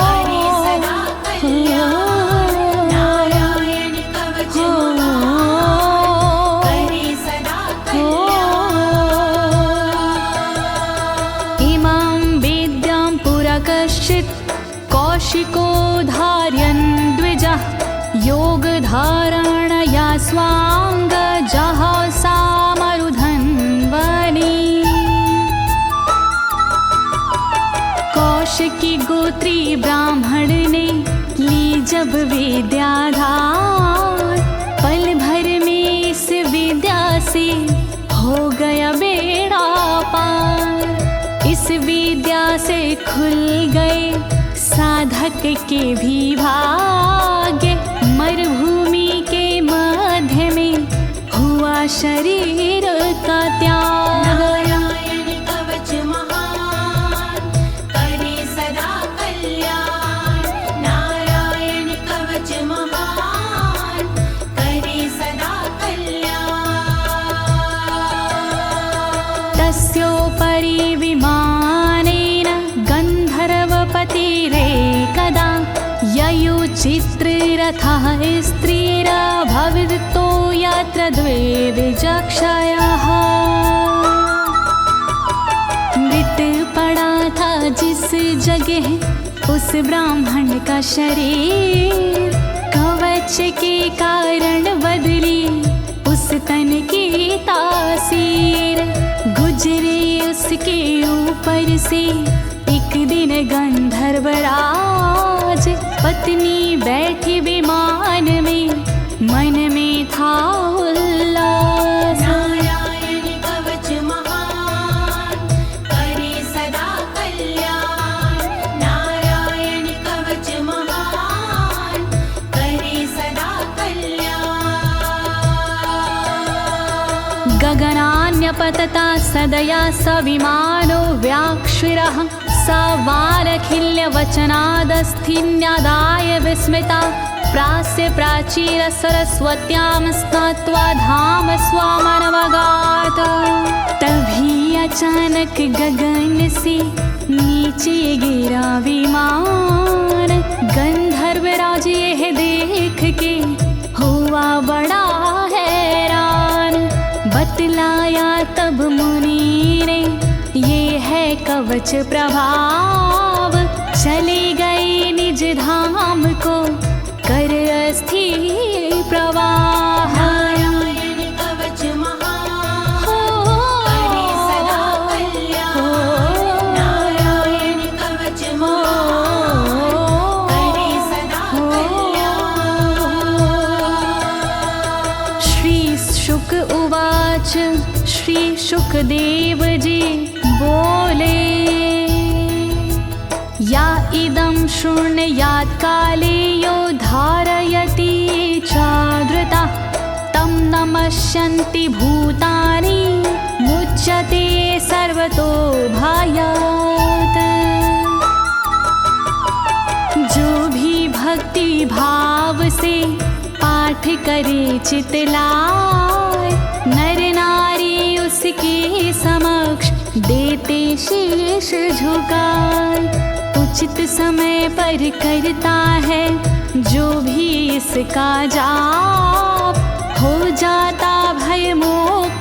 करे सदा कल्याण। नारायण कवच महान करे सदा कल्याण। इमां वेद्यां पुरा कश्चित् कौशिको धारयन् द्विजः, योगधारणया स्वाङ्गजः सामरुधन्वने। कौशिकी गोत्री ब्राह्मण ने ली जब विद्याधार, पल भर में इस विद्या से हो गया बेड़ा पार। इस विद्या से खुल गए साधक के भी भाग्य, मरुभूमि के मध्य में हुआ शरीर का त्याग। नारायण कवच महान करे सदा कल्याण। नारायण कवच महान करे सदा कल्याण। तस्योपरि विमानेन गन्धर्वपतिरेकदा, ययुचित्ररथः स्त्रीरभवितो यत्र द्वे विचक्षयः। मृत पड़ा था जिस जगह उस ब्राह्मण का शरीर, कवच के कारण बदली उस तन की तासीर। गुजरे उसके ऊपर से एक दिन गंधर्वराज, पत्नी बैठी विमान में मन में था उल्लास। नारायण कवच महान करे सदा कल्याण। नारायण कवच महान करे सदा कल्याण। गगनान्यपतता सदया स विमानो व्याक्षिरः, स वालखिल्यवचनादस्थिन्यादाय विस्मिता, प्रास्य प्राचीर सरस्वत्यां स्नात्वा धाम स्वामनवगात। तभी अचानक गगन से नीचे गिरा विमान, गंधर्वराज यह देख के हुआ बड़ा हैरान। बतलाया तब मुनि ने ये है कवच प्रभाव, चले गए निज धाम को कर अस्थिर प्रवाह। नारायण कवच महान करे सदा कल्याण। नारायण कवच महान करे सदा कल्याण। श्री शुक उवाच, श्री शुकदेव जी बोले, या इदं शृणुयात् काले यो धारयति चादृता, तं नमस्यन्ति भूतानि मुच्यते सर्वतो भयात्। जो भी भक्ति भाव से पाठ करे चितलाय, नर नारी उसके समक्ष देते शीश झुकाए। उचित समय पर करता है जो भी इसका जाप, हो जाता भय मोक्ष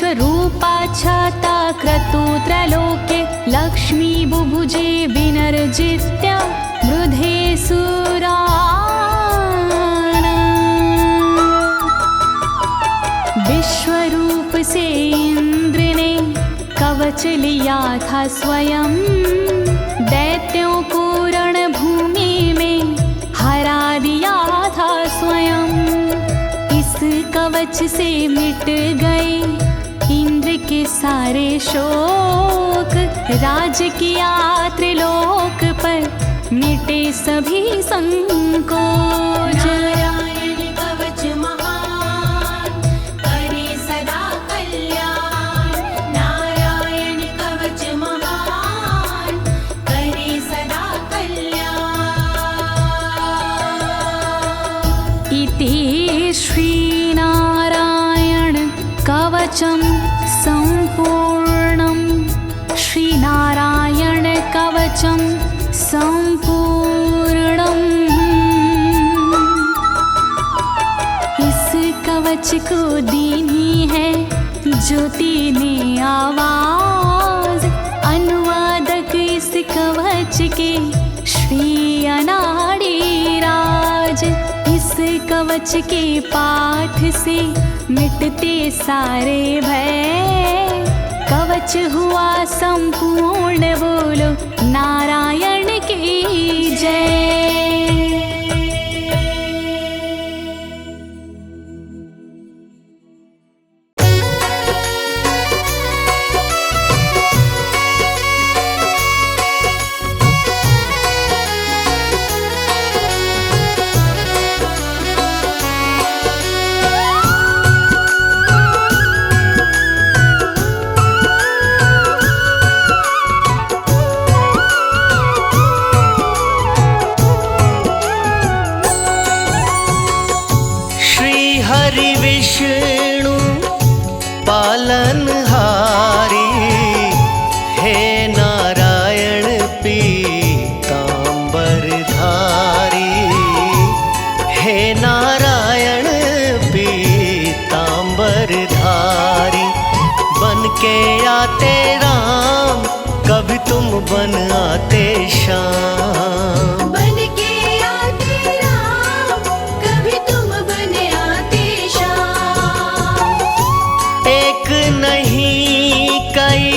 विश्वरूपा छाता क्रतुत्रलोके लक्ष्मी बुभुजे विनर्जित्य मृधे सुराना। विश्वरूप से इंद्र ने कवच लिया था स्वयं, दैत्यों को रणभूमि में हरा दिया था स्वयं। इस कवच से मिट गए इंद्र के सारे शोक, राज किया त्रिलोक पर मिटे सभी संकोच। नारायण कवच महान करे सदा कल्याण, नारायण कवच महान करे सदा कल्याण। इति श्रीनारायण कवचं सम्पूर्णं, श्रीनारायण कवचं सम्पूर्णम्। इस कवच को दीनी है ज्योति ने आवाज, अनुवादक इस कवच के श्री अनाड़ी राज। इस कवच के पाठ से मिटते सारे भय, कवच हुआ संपूर्ण, बोलो नारायण की जय। विष्णु पालनहारी, हे नारायण पीतांबरधारी, हे नारायण पीतांबरधारी। बन के आते राम, कभी तुम बन आते श्याम। बन के आते राम, कभी तुम बन आते श्याम। एक नहीं कई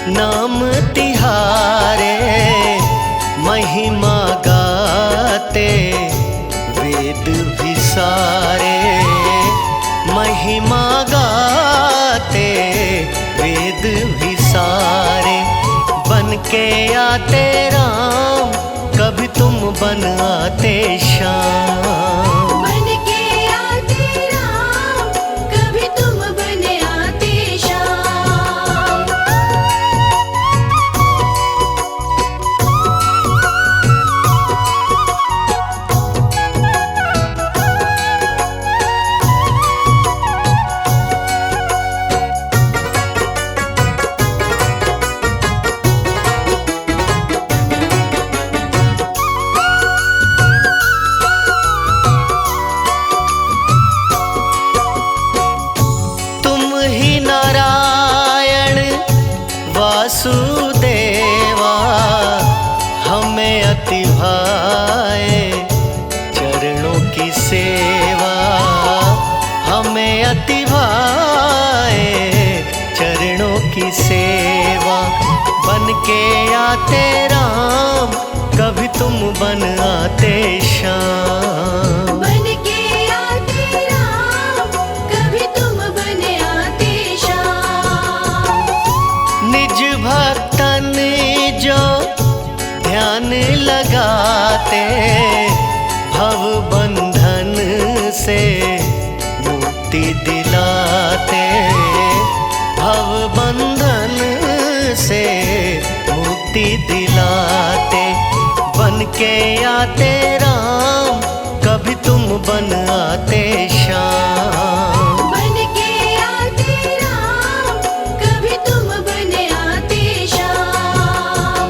नाम तिहारे, महिमा गाते वेद भी सारे, महिमा गाते वेद भी सारे। बन के आते राम, कभी तुम बन आते श्याम। बन के आते राम, कभी तुम बन आते श्याम। वासुदेवा हमें अति भाए चरणों की सेवा, हमें अति भाए चरणों की सेवा। बन के आते राम, कभी तुम बन आते श्याम। बन के आते राम, कभी तुम बन आते श्याम। निज भक्तन जो ध्यान लगाते, भव बंधन से मुक्ति दिलाते, भव बंधन से मुक्ति दिलाते। बन के आते राम, कभी तुम बन आते श्याम। बन के आते राम, कभी तुम बन आते श्याम।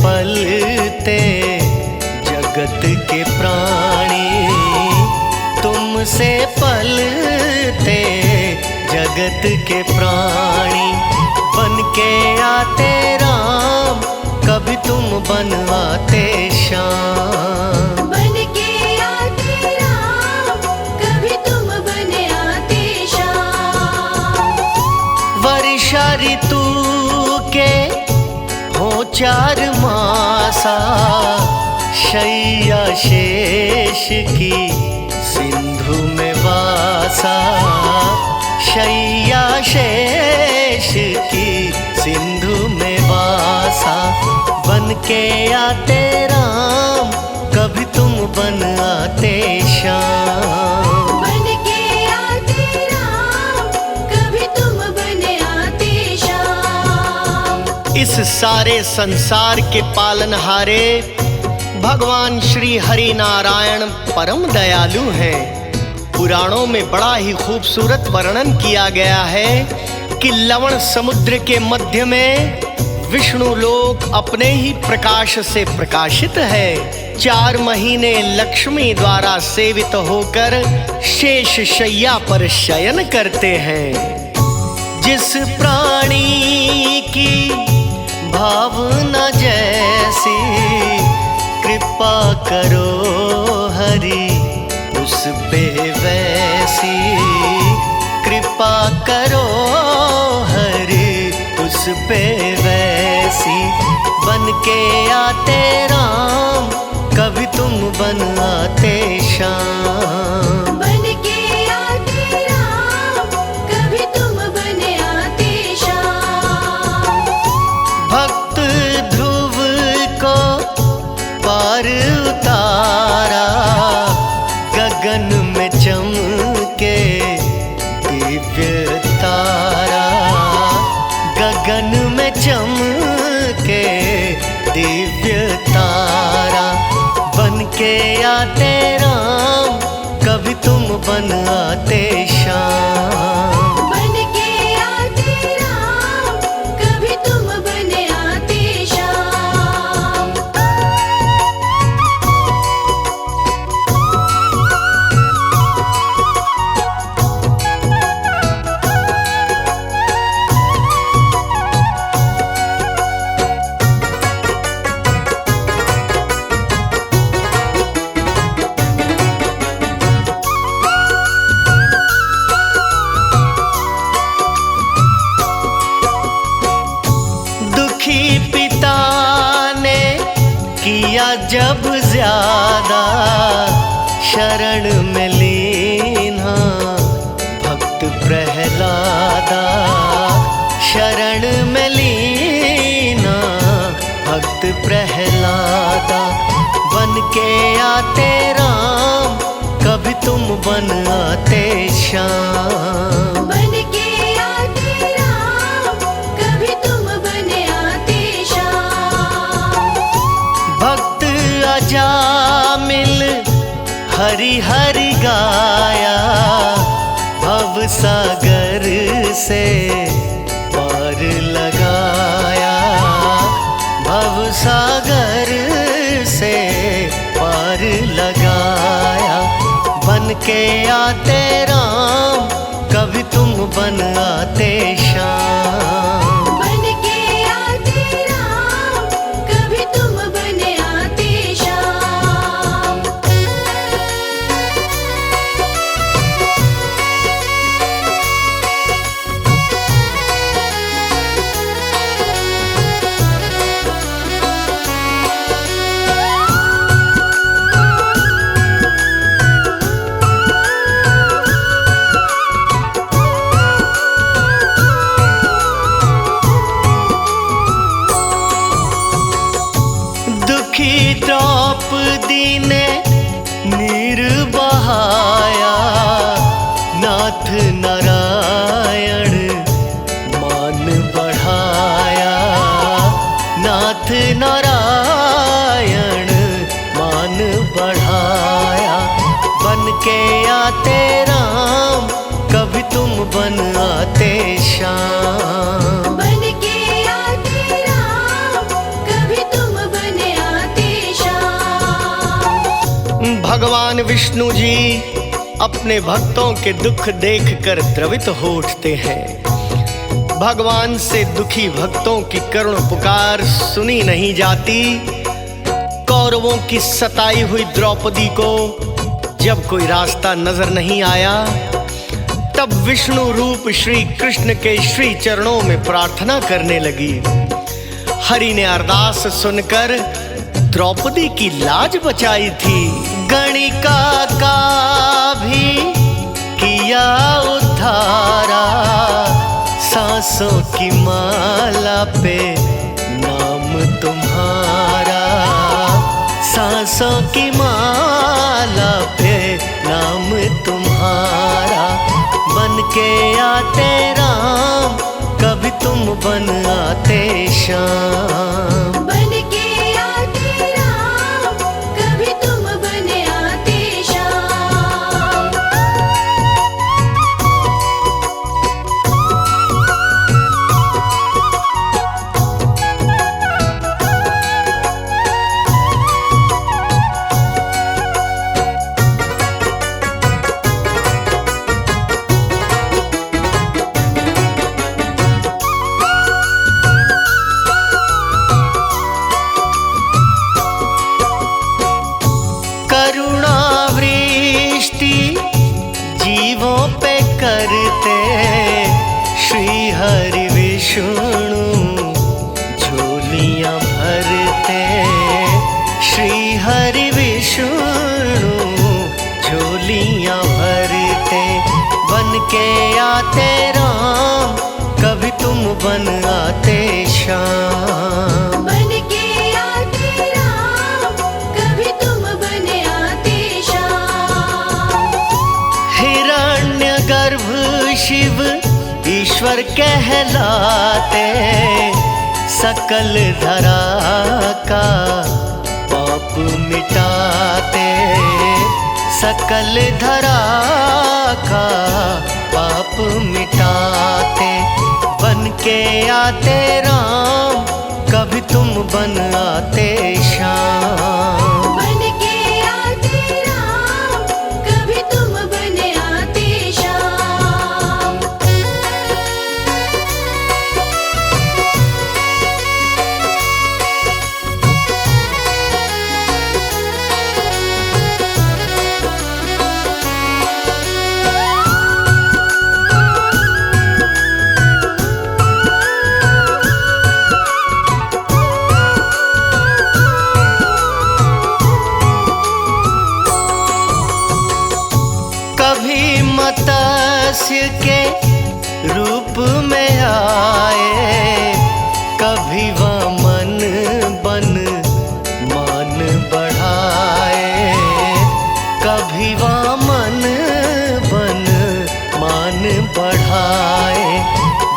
पलते जगत के प्राणी, तुमसे पलते जगत के प्राणी। बन के आते राम, कभी तुम बन आते श्याम। बन के आते राम, कभी तुम बन आते श्याम। वर्षा ऋतु के हो 4 मासा, शैया शेष की सिंधु में वासा। शैया शेष की सिंधु में वासा। बन के आते राम, कभी तुम बन आते श्याम। बन के आते राम, कभी तुम बन आते श्याम। इस सारे संसार के पालनहारे भगवान श्री हरि नारायण परम दयालु हैं। पुराणों में बड़ा ही खूबसूरत वर्णन किया गया है कि लवण समुद्र के मध्य में विष्णु लोक अपने ही प्रकाश से प्रकाशित है। 4 महीने लक्ष्मी द्वारा सेवित होकर शेष शैया पर शयन करते हैं। जिस प्राणी की भावना जैसी, कृपा करो हरि उस पे वैसी। कृपा करो हरि उस पे वैसी। बन के आते राम, कभी तुम बन आते श्याम। बन के आते राम, कभी तुम बन आते श्याम। भक्त ध्रुव को पार उतारा, गगन में चमके दिव्य तारा। गगन में चमके दिव्य तारा। बन के आते राम, कभी तुम बन आते श्याम। बन के आते राम, कभी तुम बन आते श्याम। दुखी पिता ने किया जब ज्यादा, शरण में लीना भक्त प्रहलादा। शरण में लीना भक्त प्रहलादा। बन के आते राम, कभी तुम बन आते श्याम। बन के आते राम, कभी तुम बन आते श्याम। भक्त अजामिल हरि हरि गाया, भव सागर से पार लगाया। भव सागर से पार लगाया। बन के आते राम, कभी तुम बन आते श्याम। बन के आते राम, कभी तुम बन आते श्याम। दुखी द्रौपदी ने नीर बहाया, नाथ नारायण मान बढ़ाया। नाथ नारायण मान बढ़ाया। बन के आते राम, कभी तुम बन आते श्याम। बन के आते राम, कभी तुम बन भगवान विष्णु जी अपने भक्तों के दुख देखकर द्रवित हो उठते हैं। भगवान से दुखी भक्तों की करुण पुकार सुनी नहीं जाती। कौरवों की सताई हुई द्रौपदी को जब कोई रास्ता नजर नहीं आया, तब विष्णु रूप श्री कृष्ण के श्री चरणों में प्रार्थना करने लगी। हरि ने अरदास सुनकर द्रौपदी की लाज बचाई थी। गणिका का भी किया उद्धारा, सांसों की माला पे नाम तुम्हारा, सांसों की माला पे नाम तुम्हारा। बन के आते राम, कभी तुम बन आते श्याम। बन के आते राम, कभी तुम बन आते श्याम। करुणावृष्टि जीवों पे करते श्री हरि विष्णु झोलियां भरते। श्री हरि विष्णु झोलियां भरते। बन के आते राम, कभी तुम बन आते श्याम। बन के आते राम, कभी तुम बन आते श्याम। हिरण्यगर्भ शिव ईश्वर कहलाते, सकल धरा का पाप मिटाते। सकल धरा का पाप मिटाते। बन के आते राम, कभी तुम बन आते श्याम। बन के आते राम, कभी तुम बन आते श्याम। कभी मत्स्य के रूप में आए, कभी वामन बन मान बढ़ाए। कभी वामन बन मान बढ़ाए।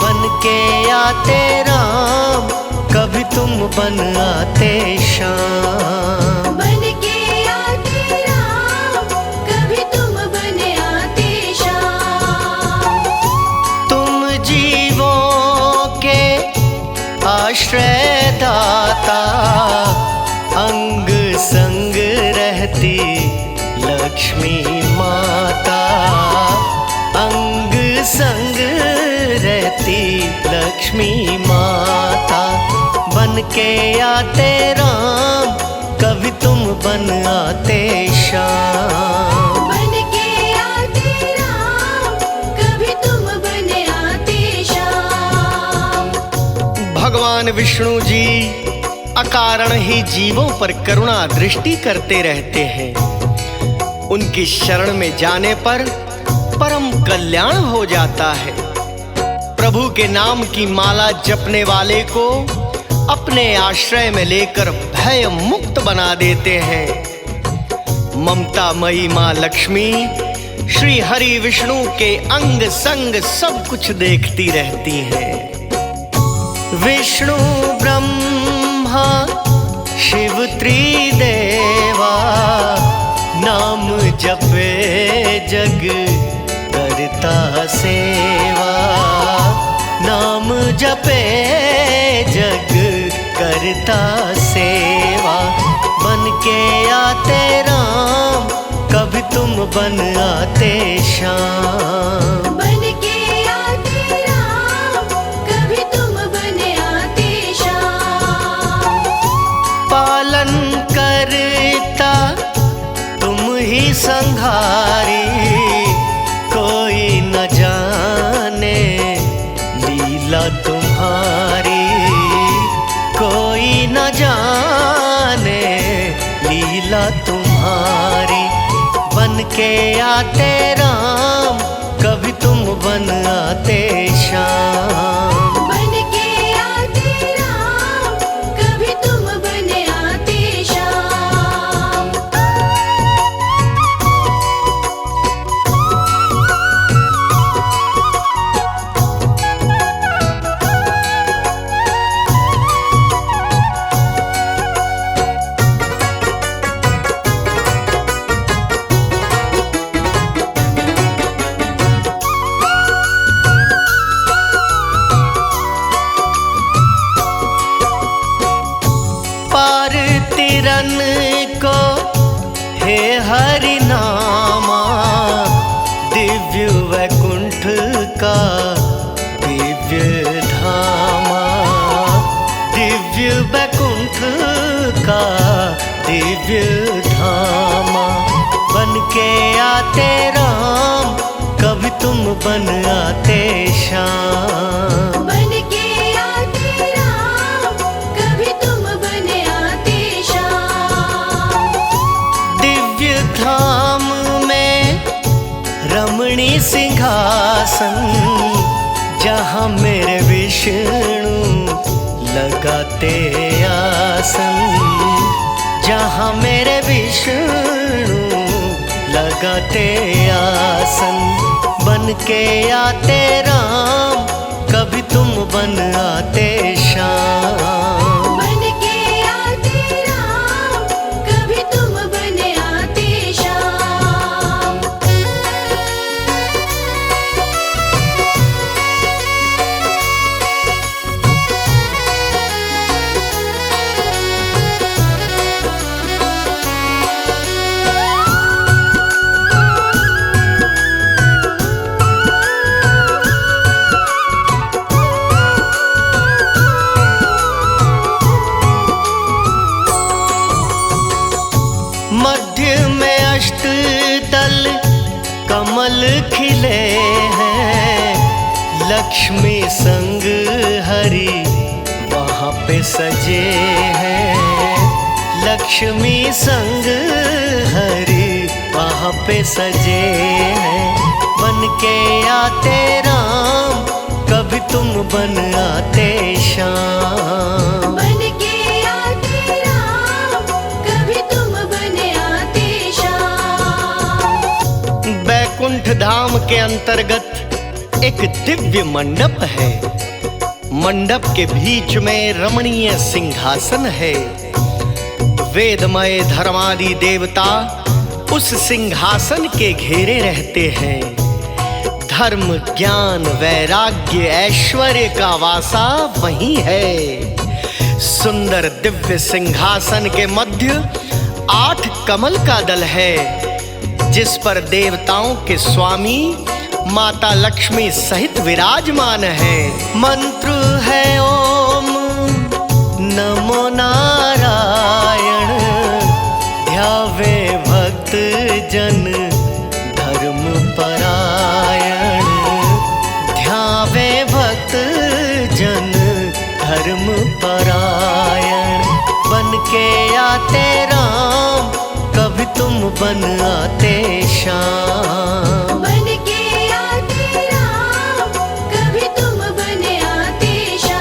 बन के आते राम, कभी तुम बन आते श्याम। बन के आते राम, कभी तुम बन आते श्याम। तुम जीवों के आश्रय दाता, अंग संग रहती लक्ष्मी माता। अंग संग रहती लक्ष्मी माता। बन के आते राम, कभी तुम बन आते श्याम। बन के आते राम, कभी तुम बन आते श्याम। भगवान विष्णु जी अकारण ही जीवों पर करुणा दृष्टि करते रहते हैं। उनकी शरण में जाने पर परम कल्याण हो जाता है। प्रभु के नाम की माला जपने वाले को अपने आश्रय में लेकर भय मुक्त बना देते हैं। ममता मई माँ लक्ष्मी श्री हरि विष्णु के अंग संग सब कुछ देखती रहती हैं। विष्णु ब्रह्मा शिव त्रिदेवा, नाम जपे जग करता सेवा। नाम जपे जग करता सेवा। बन के आते राम, कभी तुम बन आते श्याम। बन के आते राम, कभी तुम बन आते श्याम। पालन करता तुम ही संहारी, कोई न जाने लीला तुम्हारी, कोई न जाने लीला तुम्हारी। बन के आते राम, कभी तुम बन आते श्याम। बन के आते राम, कभी तुम बन आते श्याम। पार तिरन को हे हरि नामा, दिव्य वैकुंठ का दिव्य धामा, दिव्य वैकुंठ का दिव्य धामा। बन के आते राम, कभी तुम बन आते श्याम। बन के आते राम, कभी तुम बन आते श्याम। दिव्य धाम में रमणी सिंहासन, जहाँ मेरे विष्णु लगाते आसन, जहाँ मेरे विष्णु लगाते आसन। बन के आते राम, कभी तुम बन आते श्याम। बन के आते राम, कभी तुम बन आते श्याम। मध्य में अष्टदल कमल खिले हैं, लक्ष्मी संग हरि वहाँ पे सजे हैं, लक्ष्मी संग हरि वहाँ पे सजे हैं। बन के आते राम, कभी तुम बन आते श्याम। बन के आते राम, कभी तुम बन आते श्याम। बैकुंठ धाम के अंतर्गत एक दिव्य मंडप है। मंडप के बीच में रमणीय सिंहासन है। वेदमय धर्मादि देवता उस सिंहासन के घेरे रहते हैं। धर्म, ज्ञान, वैराग्य, ऐश्वर्य का वासा वही है। सुंदर दिव्य सिंहासन के मध्य 8 कमल का दल है, जिस पर देवताओं के स्वामी माता लक्ष्मी सहित विराजमान है। मंत्र है ओम नमो नारायण, ध्यावे भक्त जन धर्म परायण, ध्यावे भक्त जन धर्म परायण। बन के आते राम, कभी तुम बन आते श्याम। बन के आते राम, कभी तुम बन आते श्याम।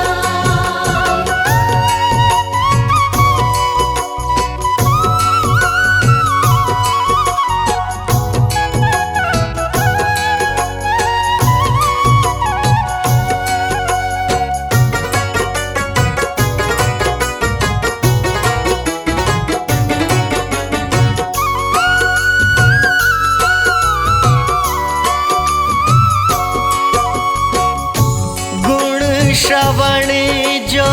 श्रवण जो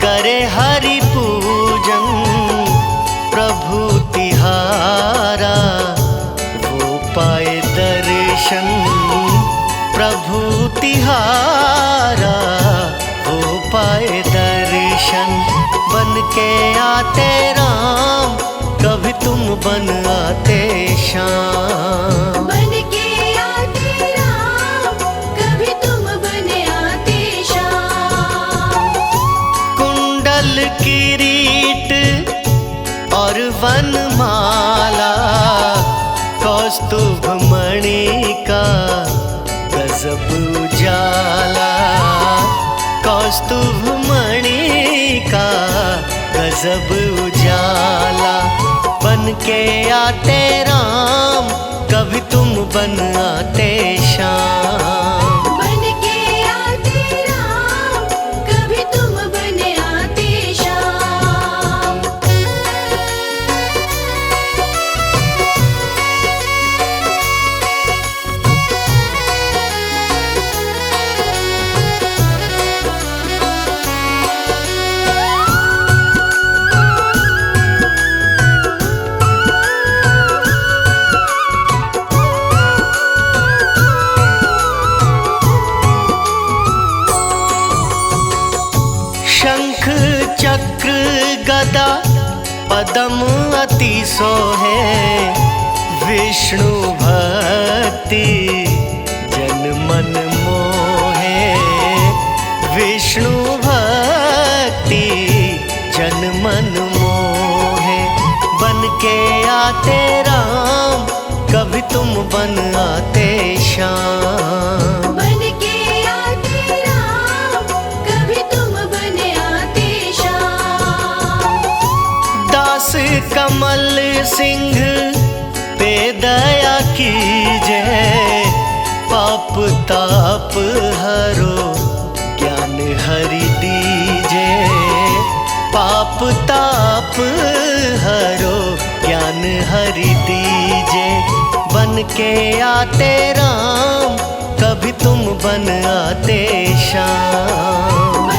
करे हरि पूजन, प्रभु तिहारा तिहारा हो पाए दर्शन। बन के आते राम, कभी तुम बन आते श्याम। बन के आते राम, कभी तुम बन आते श्याम। कुंडल किरीट और वनमाला, कौस्तुभ मणि का गजब उजाला। कौस्तुभ मणि का गजब उजाला। बन के आते राम, कभी तुम बन आते श्याम। बन के आते राम, कभी तुम बन आते श्याम। शंख चक्र गदा पदम अति सोहे। विष्णु भक्ति जन मन मोहे। विष्णु भक्ति जन मन मोहे। बन के आते राम, कभी तुम बन आते श्याम। बन के आते राम, कभी तुम बन आते श्याम। दास कमल सिंह पे दया कीजय। पाप ताप हरो ज्ञान हरि दीजे। पाप ताप हरो ज्ञान हरि दीजे। बन के आते राम, कभी तुम बन आते श्याम।